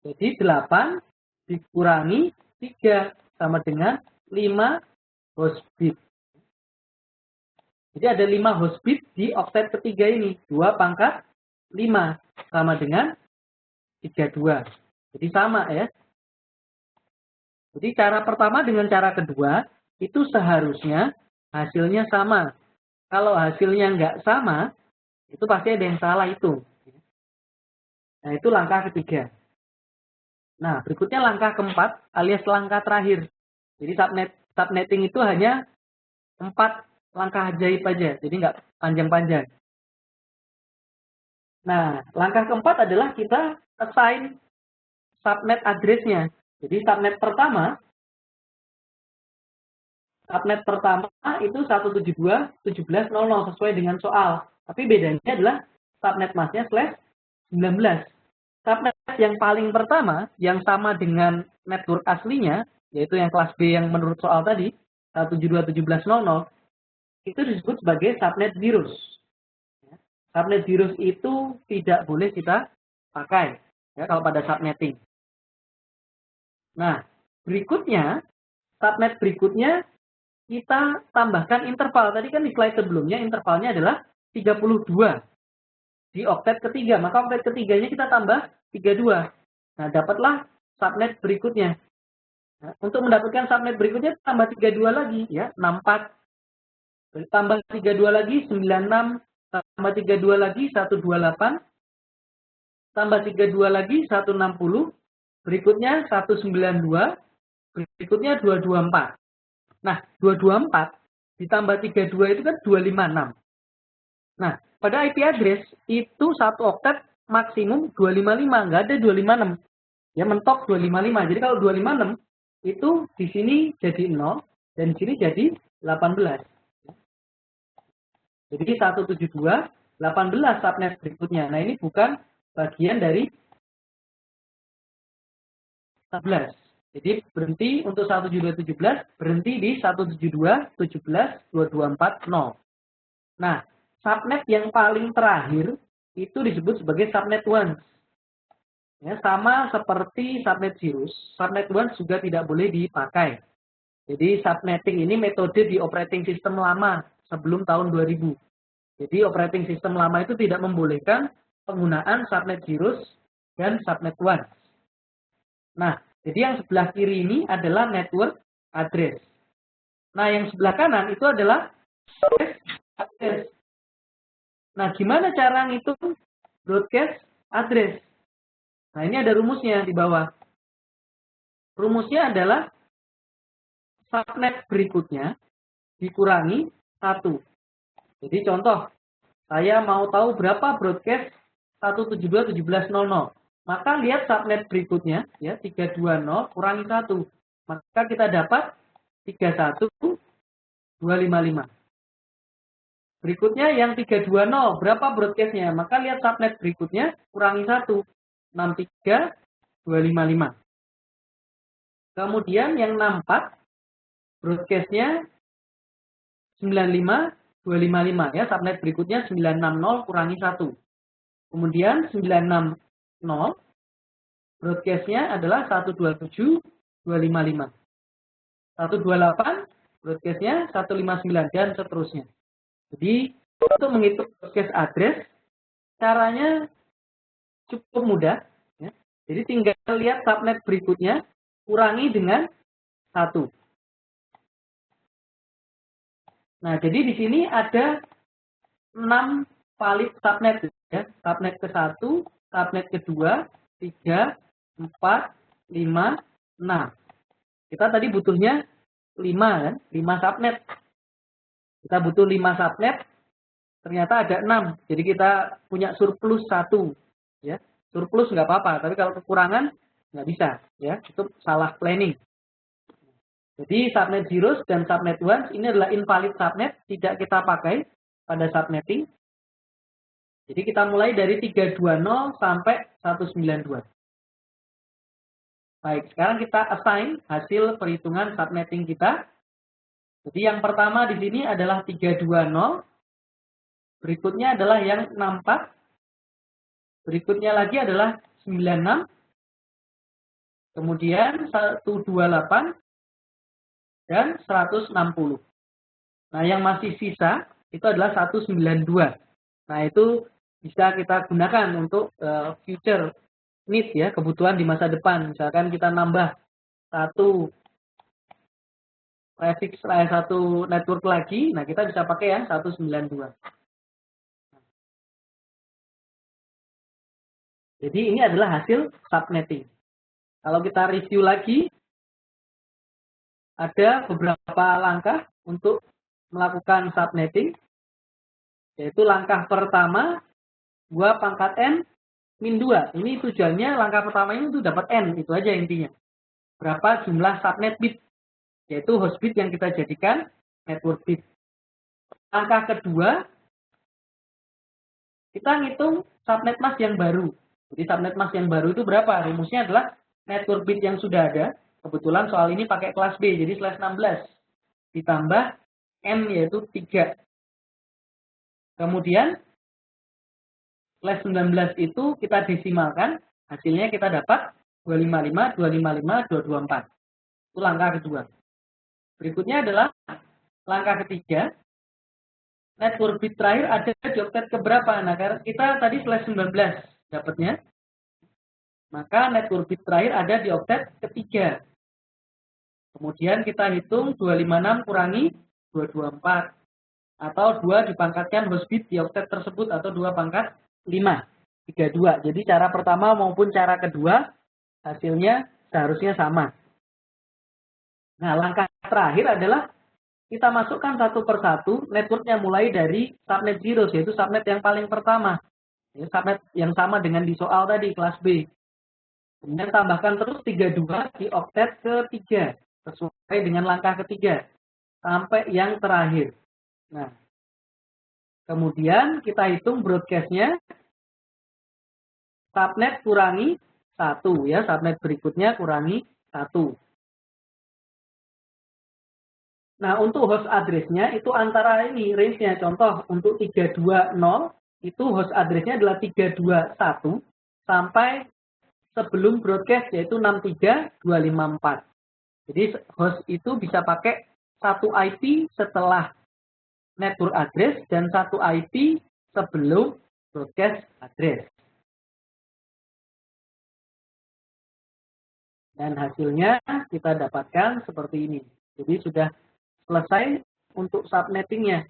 [SPEAKER 1] Jadi 8 dikurangi 3 sama dengan 5 host bit. Jadi ada 5 host bit di oktet ketiga ini. 2 pangkat 5 sama dengan 32. Jadi sama ya. Jadi cara pertama dengan cara kedua itu seharusnya hasilnya sama. Kalau hasilnya nggak sama, itu pasti ada yang salah itu. Nah, itu langkah ketiga. Nah, berikutnya langkah keempat alias langkah terakhir. Jadi subnetting itu hanya 4 langkah ajaib aja, jadi nggak panjang-panjang. Nah, langkah keempat adalah kita assign subnet address-nya. Jadi subnet pertama itu 172.17.00 sesuai dengan soal. Tapi bedanya adalah subnet masknya slash 19. Subnet yang paling pertama yang sama dengan network aslinya, yaitu yang kelas B yang menurut soal tadi, 172.17.00, itu disebut sebagai subnet virus. Subnet virus itu tidak boleh kita pakai ya kalau pada subnetting. Nah, berikutnya, subnet berikutnya kita tambahkan interval. Tadi kan di slide sebelumnya intervalnya adalah 32 di oktet ketiga. Maka oktet ketiganya kita tambah 32. Nah, dapatlah subnet berikutnya. Nah, untuk mendapatkan subnet berikutnya tambah 32 lagi ya, 64. Tambah 32 lagi 96, tambah 32 lagi 128, tambah 32 lagi 160, berikutnya 192, berikutnya 224. Nah, 224 ditambah 32 itu kan 256. Nah, pada IP address itu satu oktet maksimum 255, nggak ada 256. Ya mentok 255. Jadi kalau 256 itu di sini jadi 0 dan di sini jadi 18. Jadi 172, 18 subnet berikutnya. Nah, ini bukan bagian dari 11. Jadi berhenti untuk 17217, berhenti di 172, 17, 2240. Nah, subnet yang paling terakhir itu disebut sebagai subnet ones. Ya, sama seperti subnet zeros, subnet ones juga tidak boleh dipakai. Jadi subnetting ini metode di operating system lama sebelum tahun 2000. Jadi operating system lama itu tidak membolehkan penggunaan subnet zeros dan subnet ones. Nah, jadi yang sebelah kiri ini adalah network address. Nah, yang sebelah kanan itu adalah broadcast address. Nah, gimana cara ngitung broadcast address? Nah, ini ada rumusnya di bawah. Rumusnya adalah subnet berikutnya dikurangi 1. Jadi contoh, saya mau tahu berapa broadcast 172.17.00. Maka lihat subnet berikutnya, ya 320 kurangi 1. Maka kita dapat 31255. Berikutnya yang 320, berapa broadcastnya? Maka lihat subnet berikutnya, kurangi 1. 63255. Kemudian yang 64, broadcastnya 95255. Ya, subnet berikutnya 960 kurangi 1. Kemudian 960, broadcastnya adalah 127255. 128, broadcastnya 159, dan seterusnya. Jadi, untuk menghitung broadcast address, caranya cukup mudah. Ya. Jadi, tinggal lihat subnet berikutnya, kurangi dengan 1. Nah, jadi di sini ada 6 valid subnet. Ya. Subnet ke-1, subnet ke-2, 3, 4, 5, 6. Kita tadi butuhnya 5 kan? 5 subnet. Kita butuh 5 subnet, ternyata ada 6. Jadi kita punya surplus 1. Ya. Surplus nggak apa-apa, tapi kalau kekurangan nggak bisa. Ya. Itu salah planning. Jadi subnet zeros dan subnet ones ini adalah invalid subnet, tidak kita pakai pada subnetting. Jadi kita mulai dari 320 sampai 192. Baik, sekarang kita assign hasil perhitungan subnetting kita. Jadi yang pertama di sini adalah 320. Berikutnya adalah yang 64. Berikutnya lagi adalah 96. Kemudian 128 dan 160. Nah, yang masih sisa itu adalah 192. Nah, itu bisa kita gunakan untuk future need ya, kebutuhan di masa depan. Misalkan kita nambah satu prefix satu network lagi, nah kita bisa pakai yang 192. Jadi ini adalah hasil subnetting. Kalau kita review lagi, ada beberapa langkah untuk melakukan subnetting. Yaitu langkah pertama, 2 pangkat N min 2. Ini tujuannya langkah pertama ini untuk dapat N, itu aja intinya. Berapa jumlah subnet bit, yaitu host bit yang kita jadikan network bit. Langkah kedua, kita ngitung subnet mask yang baru. Jadi subnet mask yang baru itu berapa? Rumusnya adalah network bit yang sudah ada. Kebetulan soal ini pakai kelas B, jadi /16. Ditambah N yaitu 3. Kemudian /19 itu kita desimalkan, hasilnya kita dapat 255, 255, 224. Itu langkah kedua. Berikutnya adalah langkah ketiga. Network bit terakhir ada di oktet keberapa? Nah, karena kita tadi /19 dapatnya. Maka network bit terakhir ada di oktet ketiga. Kemudian kita hitung 256 kurangi 224. Atau 2 dipangkatkan host bit di oktet tersebut, atau 2 pangkat 5. 32. Jadi cara pertama maupun cara kedua hasilnya seharusnya sama. Nah, langkah terakhir adalah kita masukkan satu persatu networknya mulai dari subnet zeros, yaitu subnet yang paling pertama. Ya, subnet yang sama dengan di soal tadi, kelas B. Kemudian tambahkan terus 32 di oktet ketiga, sesuai dengan langkah ketiga, sampai yang terakhir. Nah, Kemudian kita hitung broadcast-nya, subnet kurangi 1 ya, subnet berikutnya kurangi 1. Nah, untuk host address-nya itu antara ini range-nya. Contoh, untuk 320 itu host address-nya adalah 321 sampai sebelum broadcast yaitu 63254. Jadi host itu bisa pakai satu IP setelah network address dan satu IP sebelum broadcast address. Dan hasilnya kita dapatkan seperti ini. Jadi sudah selesai untuk subnettingnya.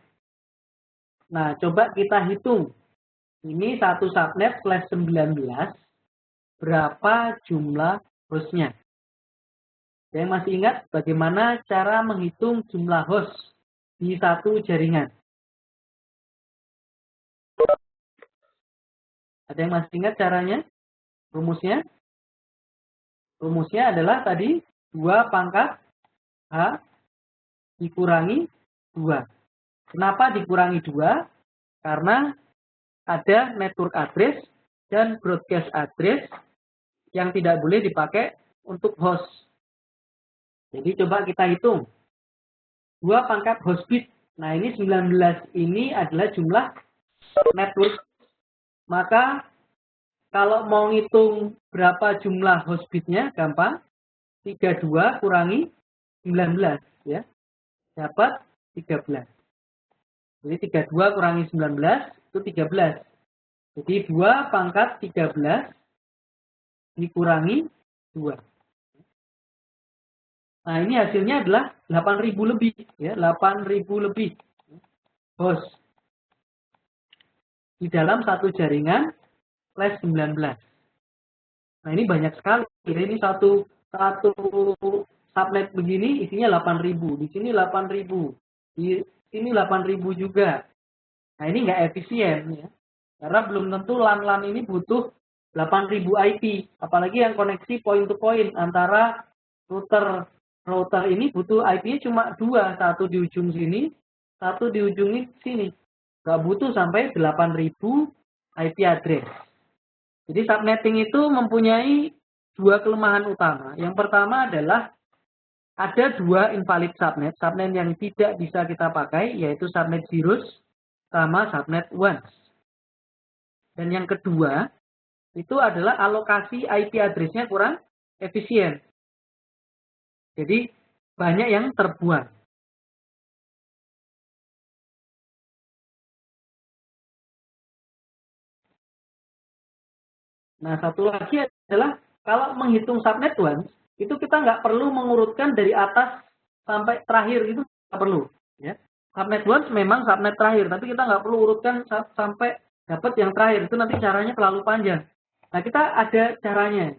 [SPEAKER 1] Nah, coba kita hitung. Ini satu subnet /19, berapa jumlah hostnya? Yang masih ingat bagaimana cara menghitung jumlah host di satu jaringan? Ada yang masih ingat caranya? Rumusnya? Rumusnya adalah tadi 2 pangkat H dikurangi 2. Kenapa dikurangi 2? Karena ada network address dan broadcast address yang tidak boleh dipakai untuk host. Jadi coba kita hitung. 2 pangkat host bit. Nah ini 19 ini adalah jumlah network. Maka kalau mau ngitung berapa jumlah host bitnya gampang. 32 kurangi 19 ya. Dapat 13. Jadi 32 kurangi 19 itu 13. Jadi 2 pangkat 13 dikurangi 2. Nah, ini hasilnya adalah 8.000 lebih ya, 8.000 lebih host di dalam satu jaringan /19. Nah, ini banyak sekali. Ini satu subnet begini isinya 8.000, di sini 8.000, di sini 8.000 juga. Nah, ini nggak efisien ya. Karena belum tentu LAN ini butuh 8.000 IP, apalagi yang koneksi point to point antara router ini butuh IP-nya cuma 2, satu di ujung sini, satu di ujung sini. Nggak butuh sampai 8.000 IP address. Jadi subnetting itu mempunyai 2 kelemahan utama. Yang pertama adalah ada 2 invalid subnet, subnet yang tidak bisa kita pakai, yaitu subnet zeros sama subnet ones. Dan yang kedua, itu adalah alokasi IP address-nya kurang efisien. Jadi banyak yang terbuang. Nah, satu lagi adalah kalau menghitung subnet ones, itu kita nggak perlu mengurutkan dari atas sampai terakhir, itu nggak perlu. Ya. Subnet ones memang subnet terakhir, tapi kita nggak perlu urutkan sampai dapat yang terakhir. Itu nanti caranya terlalu panjang. Nah, kita ada caranya.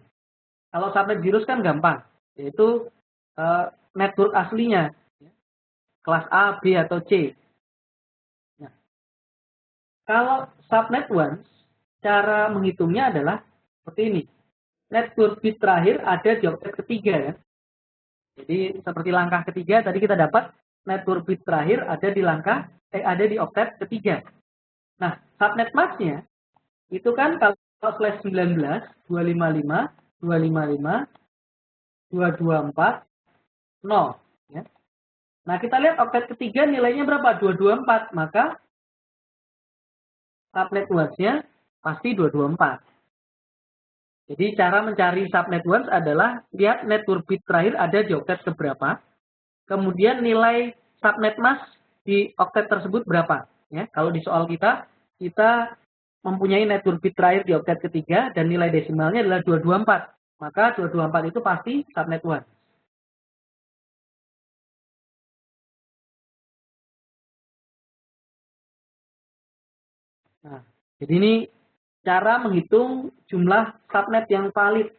[SPEAKER 1] Kalau subnet zeros kan gampang, yaitu network aslinya, kelas A, B, atau C. Nah, kalau subnet ones, cara menghitungnya adalah seperti ini. Network bit terakhir ada di oktet ketiga ya. Jadi seperti langkah ketiga tadi kita dapat network bit terakhir ada di oktet ketiga. Nah, subnet masknya itu kan kalau /19 255 255 224 0 ya. Nah, kita lihat oktet ketiga nilainya berapa? 224, maka subnet ones-nya pasti 224. Jadi cara mencari subnet ones adalah lihat network bit terakhir ada di oktet keberapa, kemudian nilai subnet mask di oktet tersebut berapa. Ya, kalau di soal kita mempunyai network bit terakhir di oktet ketiga dan nilai desimalnya adalah 224. Maka 224 itu pasti subnet ones. Nah, jadi ini cara menghitung jumlah subnet yang valid.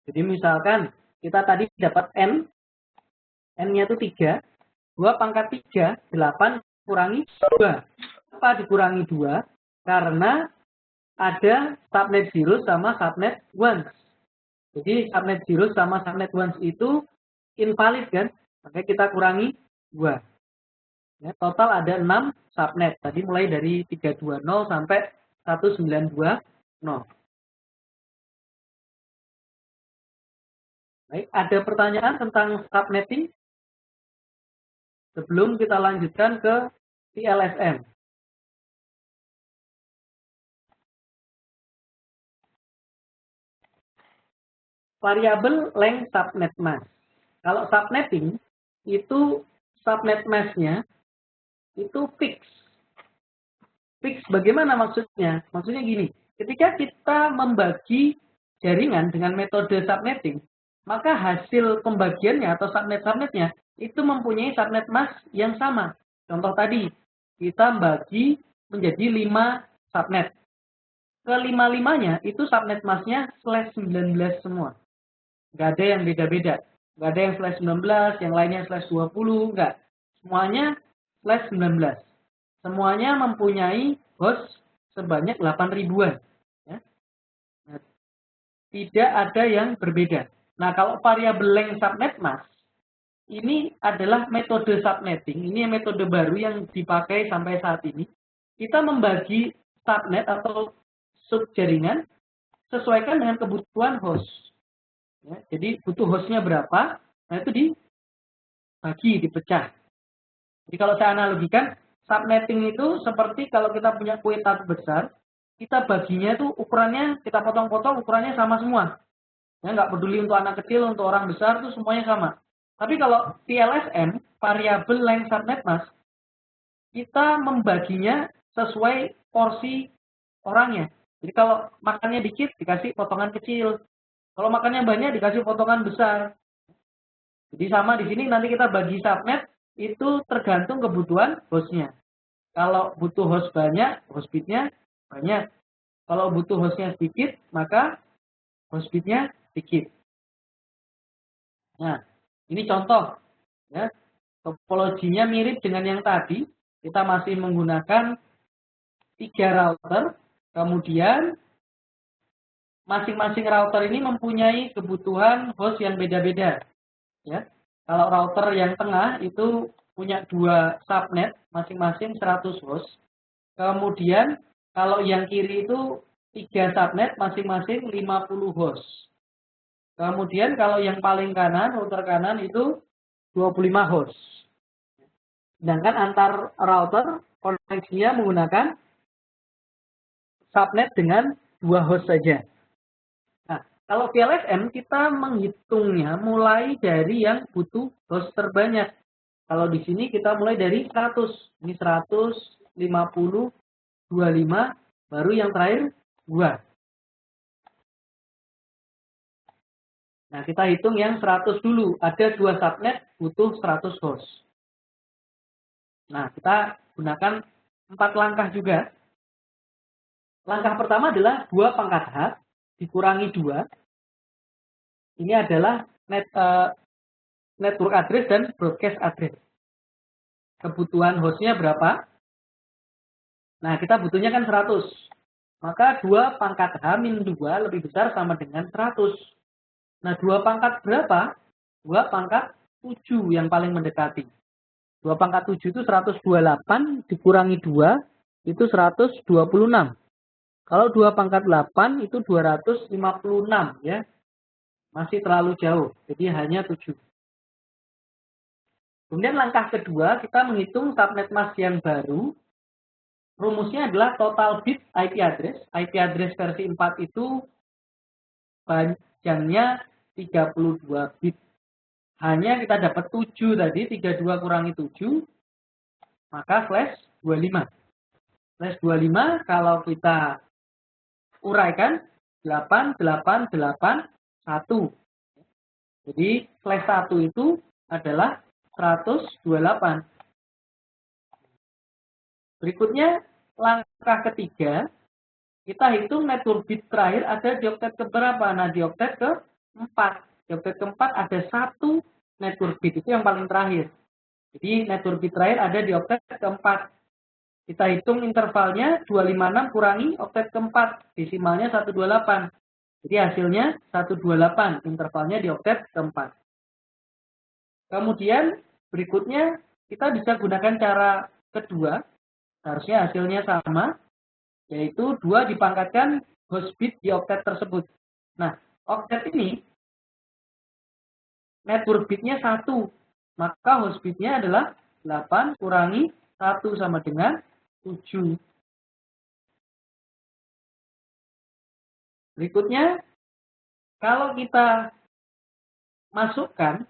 [SPEAKER 1] Jadi misalkan kita tadi dapat N-nya itu 3, 2 pangkat 3, 8 kurangi 2. Apa dikurangi 2? Karena ada subnet zeros sama subnet ones. Jadi subnet zeros sama subnet ones itu invalid kan? Maka kita kurangi 2. Ya, total ada 6 subnet. Tadi mulai dari 320 sampai 1920. Baik, ada pertanyaan tentang subnetting? Sebelum kita lanjutkan ke TLSM. Variabel length subnet mask. Kalau subnetting, itu subnet mask-nya itu fix. Fix bagaimana maksudnya? Maksudnya gini, ketika kita membagi jaringan dengan metode subnetting, maka hasil pembagiannya atau subnet-subnetnya itu mempunyai subnet mask yang sama. Contoh tadi, kita bagi menjadi 5 subnet. Kelima-limanya itu subnet masknya /19 semua. Nggak ada yang beda-beda. Nggak ada yang /19, yang lainnya /20, nggak. Semuanya /19. Semuanya mempunyai host sebanyak 8 ribuan. Ya. Nah, tidak ada yang berbeda. Nah, kalau variabel length subnet mask, ini adalah metode subnetting. Ini metode baru yang dipakai sampai saat ini. Kita membagi subnet atau subjaringan sesuaikan dengan kebutuhan host. Ya, jadi butuh hostnya berapa, nah itu dibagi, dipecah. Jadi kalau saya analogikan, subnetting itu seperti kalau kita punya kue tart besar, kita baginya itu ukurannya, kita potong-potong ukurannya sama semua. Ya, nggak peduli untuk anak kecil, untuk orang besar, itu semuanya sama. Tapi kalau TLSM, variabel length subnet mask, kita membaginya sesuai porsi orangnya. Jadi kalau makannya dikit, dikasih potongan kecil. Kalau makannya banyak, dikasih potongan besar. Jadi sama di sini nanti kita bagi subnet, itu tergantung kebutuhan hostnya. Kalau butuh host banyak, host bitnya banyak. Kalau butuh hostnya sedikit, maka host bitnya sedikit. Nah, ini contoh. Ya, topologinya mirip dengan yang tadi. Kita masih menggunakan 3 router. Kemudian masing-masing router ini mempunyai kebutuhan host yang beda-beda. Ya, kalau router yang tengah itu punya 2 subnet, masing-masing 100 host. Kemudian kalau yang kiri itu 3 subnet, masing-masing 50 host. Kemudian kalau yang paling kanan, router kanan itu 25 host. Sedangkan antar router koneksinya menggunakan subnet dengan 2 host saja. Nah, kalau TLSM kita menghitungnya mulai dari yang butuh host terbanyak. Kalau di sini kita mulai dari 100. Ini 100, 50, 25, baru yang terakhir 2. Nah, kita hitung yang 100 dulu. Ada 2 subnet butuh 100 host. Nah, kita gunakan 4 langkah juga. Langkah pertama adalah 2 pangkat H dikurangi 2. Ini adalah network address dan broadcast address. Kebutuhan hostnya berapa? Nah, kita butuhnya kan 100. Maka 2 pangkat H-2 lebih besar sama dengan 100. Nah, 2 pangkat berapa? 2 pangkat 7 yang paling mendekati. 2 pangkat 7 itu 128 dikurangi 2 itu 126. Kalau 2 pangkat 8 itu 256 ya. Masih terlalu jauh, jadi hanya 7. Kemudian langkah kedua, kita menghitung subnet mask yang baru. Rumusnya adalah total bit IP address. IP address versi 4 itu panjangnya 32 bit. Hanya kita dapat 7 tadi, 32 kurangi 7, maka flash 25. Flash 25 kalau kita uraikan 8881. Jadi flash 1 itu adalah 128. Berikutnya langkah ketiga, kita hitung network bit terakhir ada di oktet keberapa? Nah, di oktet ke-4. Di oktet ke-4 ada 1 network bit, itu yang paling terakhir. Jadi network bit terakhir ada di oktet ke-4. Kita hitung intervalnya 256 kurangi oktet ke-4, desimalnya 128. Jadi hasilnya 128, intervalnya di oktet ke-4. Kemudian berikutnya kita bisa gunakan cara kedua, harusnya hasilnya sama, yaitu 2 dipangkatkan host bit di oktet tersebut. Nah, oktet ini network bitnya 1, maka host bitnya adalah 8 kurangi 1 sama dengan 7. Berikutnya, kalau kita masukkan,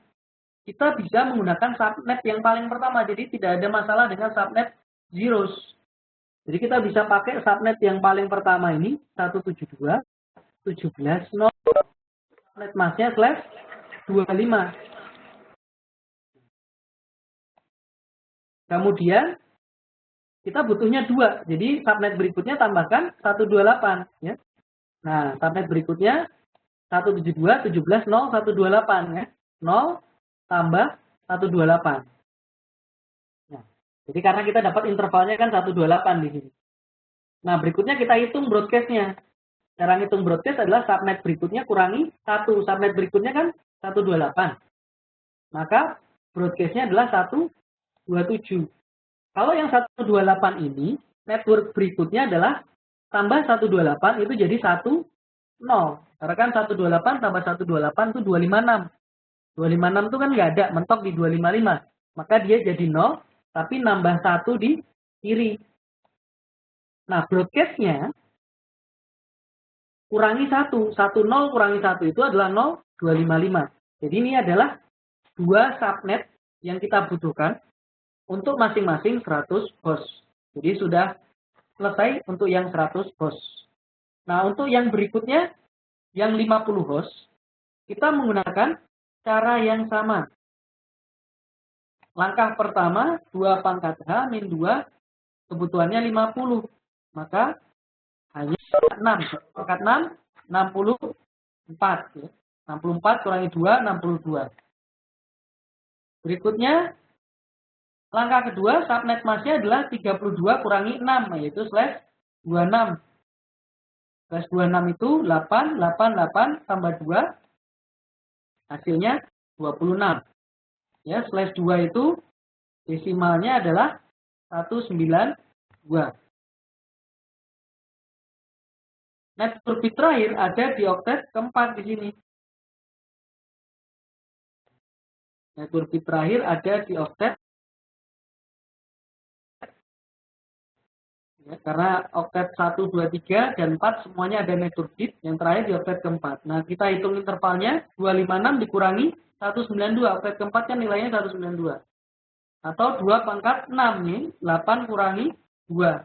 [SPEAKER 1] kita bisa menggunakan subnet yang paling pertama. Jadi tidak ada masalah dengan subnet zeros. Jadi kita bisa pakai subnet yang paling pertama ini, 172.17.0. Subnet masnya /25. Kemudian, kita butuhnya 2. Jadi subnet berikutnya tambahkan 128. Ya. Nah, subnet berikutnya 172.17.0.128 ya. 0 tambah 128. Nah, jadi karena kita dapat intervalnya kan 128 di sini. Nah, berikutnya kita hitung broadcast-nya. Cara ngitung broadcast adalah subnet berikutnya kurangi 1. Subnet berikutnya kan 128. Maka broadcast-nya adalah 127. Kalau yang 128 ini, network berikutnya adalah tambah 128 itu jadi 10. Karena kan 128 tambah 128 itu 256. 256 itu kan nggak ada, mentok di 255. Maka dia jadi 0, tapi nambah 1 di kiri. Nah, broadcast-nya kurangi 1. 10 kurangi 1 itu adalah 0,255. Jadi ini adalah 2 subnet yang kita butuhkan untuk masing-masing 100 host. Jadi sudah selesai untuk yang 100 host. Nah, untuk yang berikutnya, yang 50 host, kita menggunakan cara yang sama. Langkah pertama, 2 pangkat H min 2, kebutuhannya 50. Maka hanya 6. Pangkat 6, 64. 64 kurangi 2, 62. Berikutnya, langkah kedua, subnet masnya adalah 32 kurangi 6, yaitu /26. /26 itu 8, 8, 8 tambah 2, hasilnya 26. Ya, /2 itu desimalnya adalah 192. Network bit terakhir ada di oktet keempat di sini. Network bit terakhir ada di oktet. Ya, karena oktet 1, 2, 3, dan 4 semuanya ada network bit. Yang terakhir di oktet keempat. Nah, kita hitung intervalnya 256 dikurangi 192. Oktet keempat kan nilainya 192. Atau 2 pangkat 6 nih. 8 kurangi 2.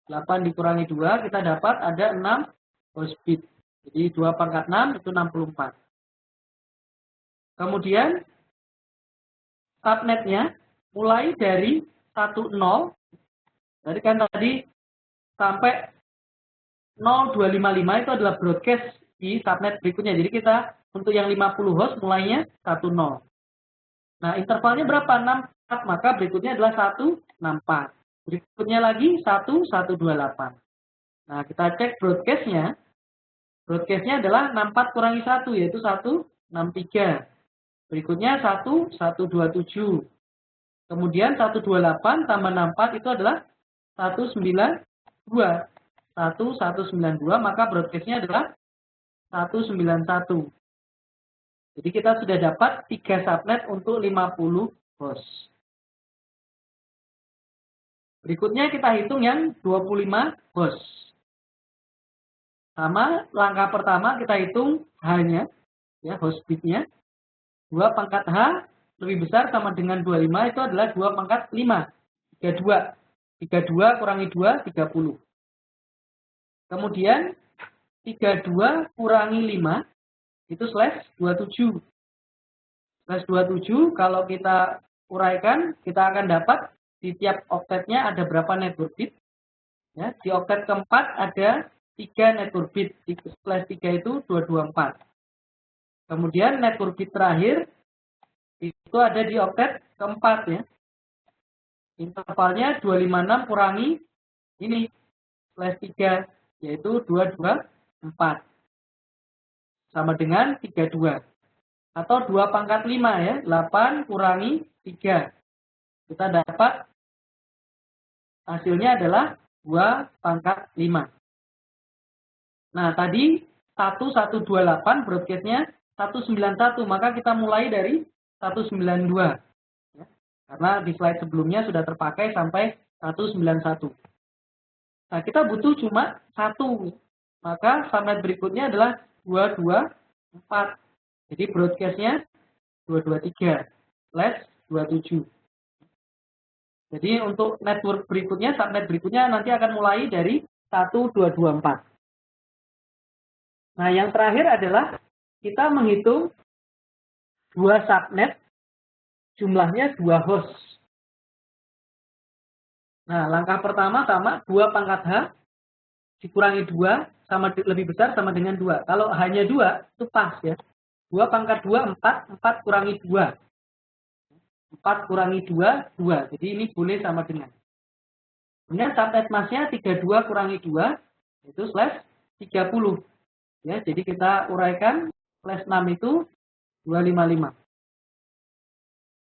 [SPEAKER 1] 8 dikurangi 2 kita dapat ada 6 host bit. Jadi 2 pangkat 6 itu 64. Kemudian subnetnya mulai dari 10. Jadi kan tadi sampai 0255 itu adalah broadcast di subnet berikutnya. Jadi kita untuk yang 50 host mulainya 10. Nah, intervalnya berapa? 64. Maka berikutnya adalah 164. Berikutnya lagi 1128. Nah, kita cek broadcast-nya. Broadcast-nya adalah 64 kurangi 1, yaitu 163. Berikutnya 1127. Kemudian 128 tambah 64 itu adalah 192. 1192, maka broadcast-nya adalah 191. Jadi kita sudah dapat 3 subnet untuk 50 host. Berikutnya kita hitung yang 25 host. Sama, langkah pertama kita hitung H-nya, ya, host bit-nya. 2 pangkat H lebih besar sama dengan 25 itu adalah 2 pangkat 5. 32. 32 kurangi 2, 30. Kemudian 32 kurangi 5 itu /27. /27 kalau kita uraikan, kita akan dapat di tiap oktetnya ada berapa network bit. Ya, di oktet keempat ada 3 network bit. /3 itu 224. Kemudian network bit terakhir itu ada di oktet keempat ya. Intervalnya 256 kurangi ini /3 yaitu 224. Sama dengan 32. Atau 2 pangkat 5 ya, 8 kurangi 3. Kita dapat hasilnya adalah 2/5. Nah, tadi 1128 broadcast-nya 191, maka kita mulai dari 192. Ya, karena di slide sebelumnya sudah terpakai sampai 191. Nah, kita butuh cuma 1. Maka subnet berikutnya adalah 224. Jadi broadcast-nya 223/27. Jadi untuk network berikutnya, subnet berikutnya nanti akan mulai dari 1224. Nah, yang terakhir adalah kita menghitung 2 subnet, jumlahnya 2 host. Nah, langkah pertama sama 2/H dikurangi 2 sama lebih besar sama dengan 2. Kalau hanya 2 itu pas ya. 2/2 4, 4 kurangi 2. 4 kurangi 2, 2. Jadi ini boleh sama dengan. Kemudian subnet masknya 32 kurangi 2 itu /30. Ya, jadi kita uraikan /6 itu 255.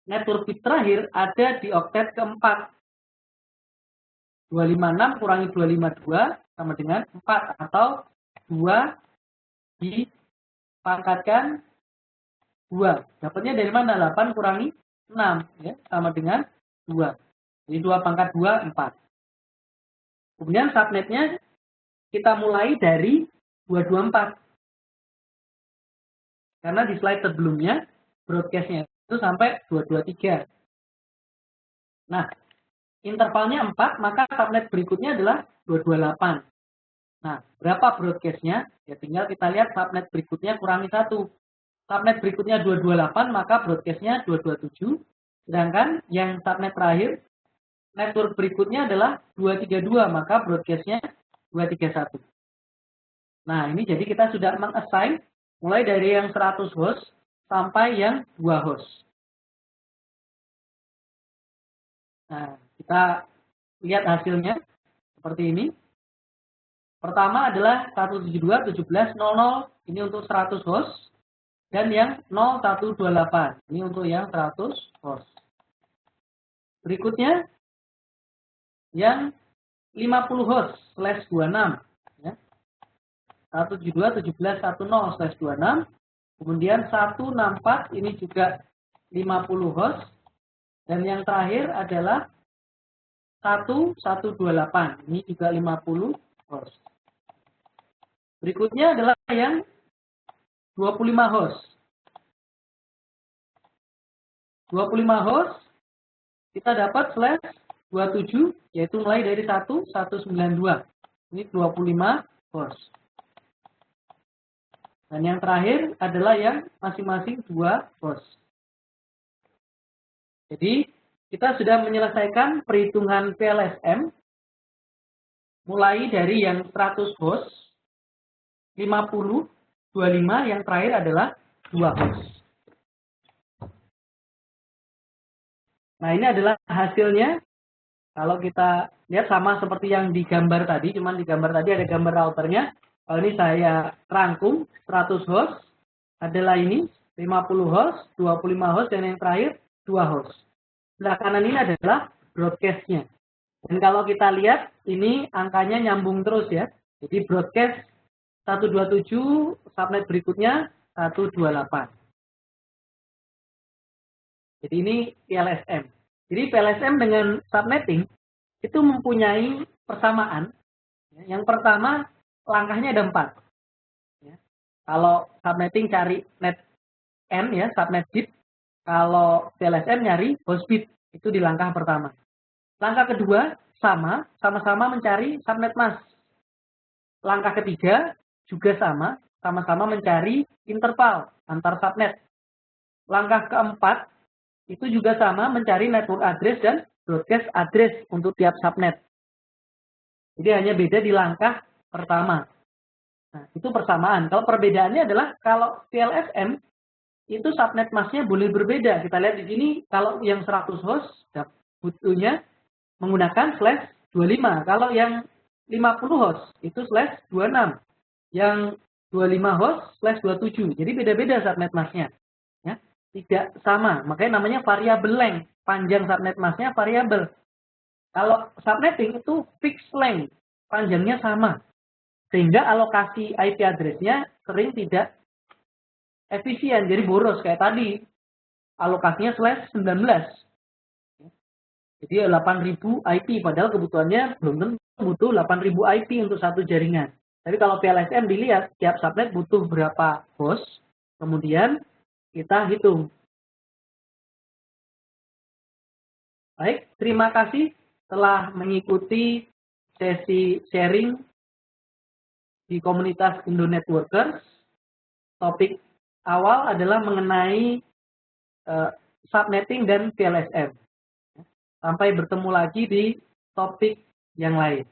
[SPEAKER 1] Network bit terakhir ada di oktet keempat. 256 kurangi 252 sama dengan 4 atau 2 dipangkatkan 2. Dapatnya dari mana? 8 kurangi 6 ya, sama dengan 2. Jadi 2/2 4. Kemudian subnetnya kita mulai dari 224. Karena di slide sebelumnya broadcast-nya itu sampai 223. Nah, intervalnya 4, maka subnet berikutnya adalah 228. Nah, berapa broadcast-nya? Ya tinggal kita lihat subnet berikutnya kurangi 1. Subnet berikutnya 228, maka broadcast-nya 227. Sedangkan yang subnet terakhir, network berikutnya adalah 232, maka broadcast-nya 231. Nah, ini jadi kita sudah meng-assign mulai dari yang 100 host sampai yang 2 host. Nah, kita lihat hasilnya seperti ini. Pertama adalah 172.17.00, ini untuk 100 host. Dan yang 0128, ini untuk yang 100 host. Berikutnya, yang 50 host /26. Ya. 172.17.10/26. Kemudian 164, ini juga 50 host. Dan yang terakhir adalah 1128, ini juga 50 host. Berikutnya adalah yang 25 host. 25 host, kita dapat /27, yaitu mulai dari 192. Ini 25 host. Dan yang terakhir adalah yang masing-masing 2 host. Jadi, kita sudah menyelesaikan perhitungan PLSM mulai dari yang 100 host, 50, 25, yang terakhir adalah 2 host. Nah, ini adalah hasilnya. Kalau kita lihat sama seperti yang di gambar tadi, cuman di gambar tadi ada gambar routernya. Kalau ini saya rangkum, 100 host, adalah ini, 50 host, 25 host, dan yang terakhir 2 host. Sebelah kanan ini adalah broadcast-nya. Dan kalau kita lihat, ini angkanya nyambung terus ya. Jadi broadcast 127, subnet berikutnya 128. Jadi ini PLSM. Jadi PLSM dengan subnetting itu mempunyai persamaan. Yang pertama, langkahnya ada 4. Kalau subnetting cari net N ya, subnet bit. Kalau PLSM nyari host bit. Itu di langkah pertama. Langkah kedua, sama-sama mencari subnet mask. Langkah ketiga, juga sama-sama mencari interval antar subnet. Langkah keempat, itu juga sama mencari network address dan broadcast address untuk tiap subnet. Jadi hanya beda di langkah pertama. Nah, itu persamaan. Kalau perbedaannya adalah kalau PLSM itu subnet masknya boleh berbeda. Kita lihat di sini kalau yang 100 host butuhnya menggunakan /25. Kalau yang 50 host itu /26. Yang 25 host /27. Jadi beda-beda subnet masknya. Ya. tidak sama. Makanya namanya variabel length. Panjang subnet masknya variabel. Kalau subnetting itu fixed length, panjangnya sama. Sehingga alokasi IP address-nya sering tidak efisien, jadi boros kayak tadi. Alokasinya /19. Jadi 8.000 IP, padahal kebutuhannya belum tentu butuh 8.000 IP untuk satu jaringan. Tapi kalau VLSM dilihat, tiap subnet butuh berapa host, kemudian kita hitung. Baik, terima kasih telah mengikuti sesi sharing di komunitas Indo Networkers. Topik awal adalah mengenai subnetting dan VLSM. Sampai bertemu lagi di topik yang lain.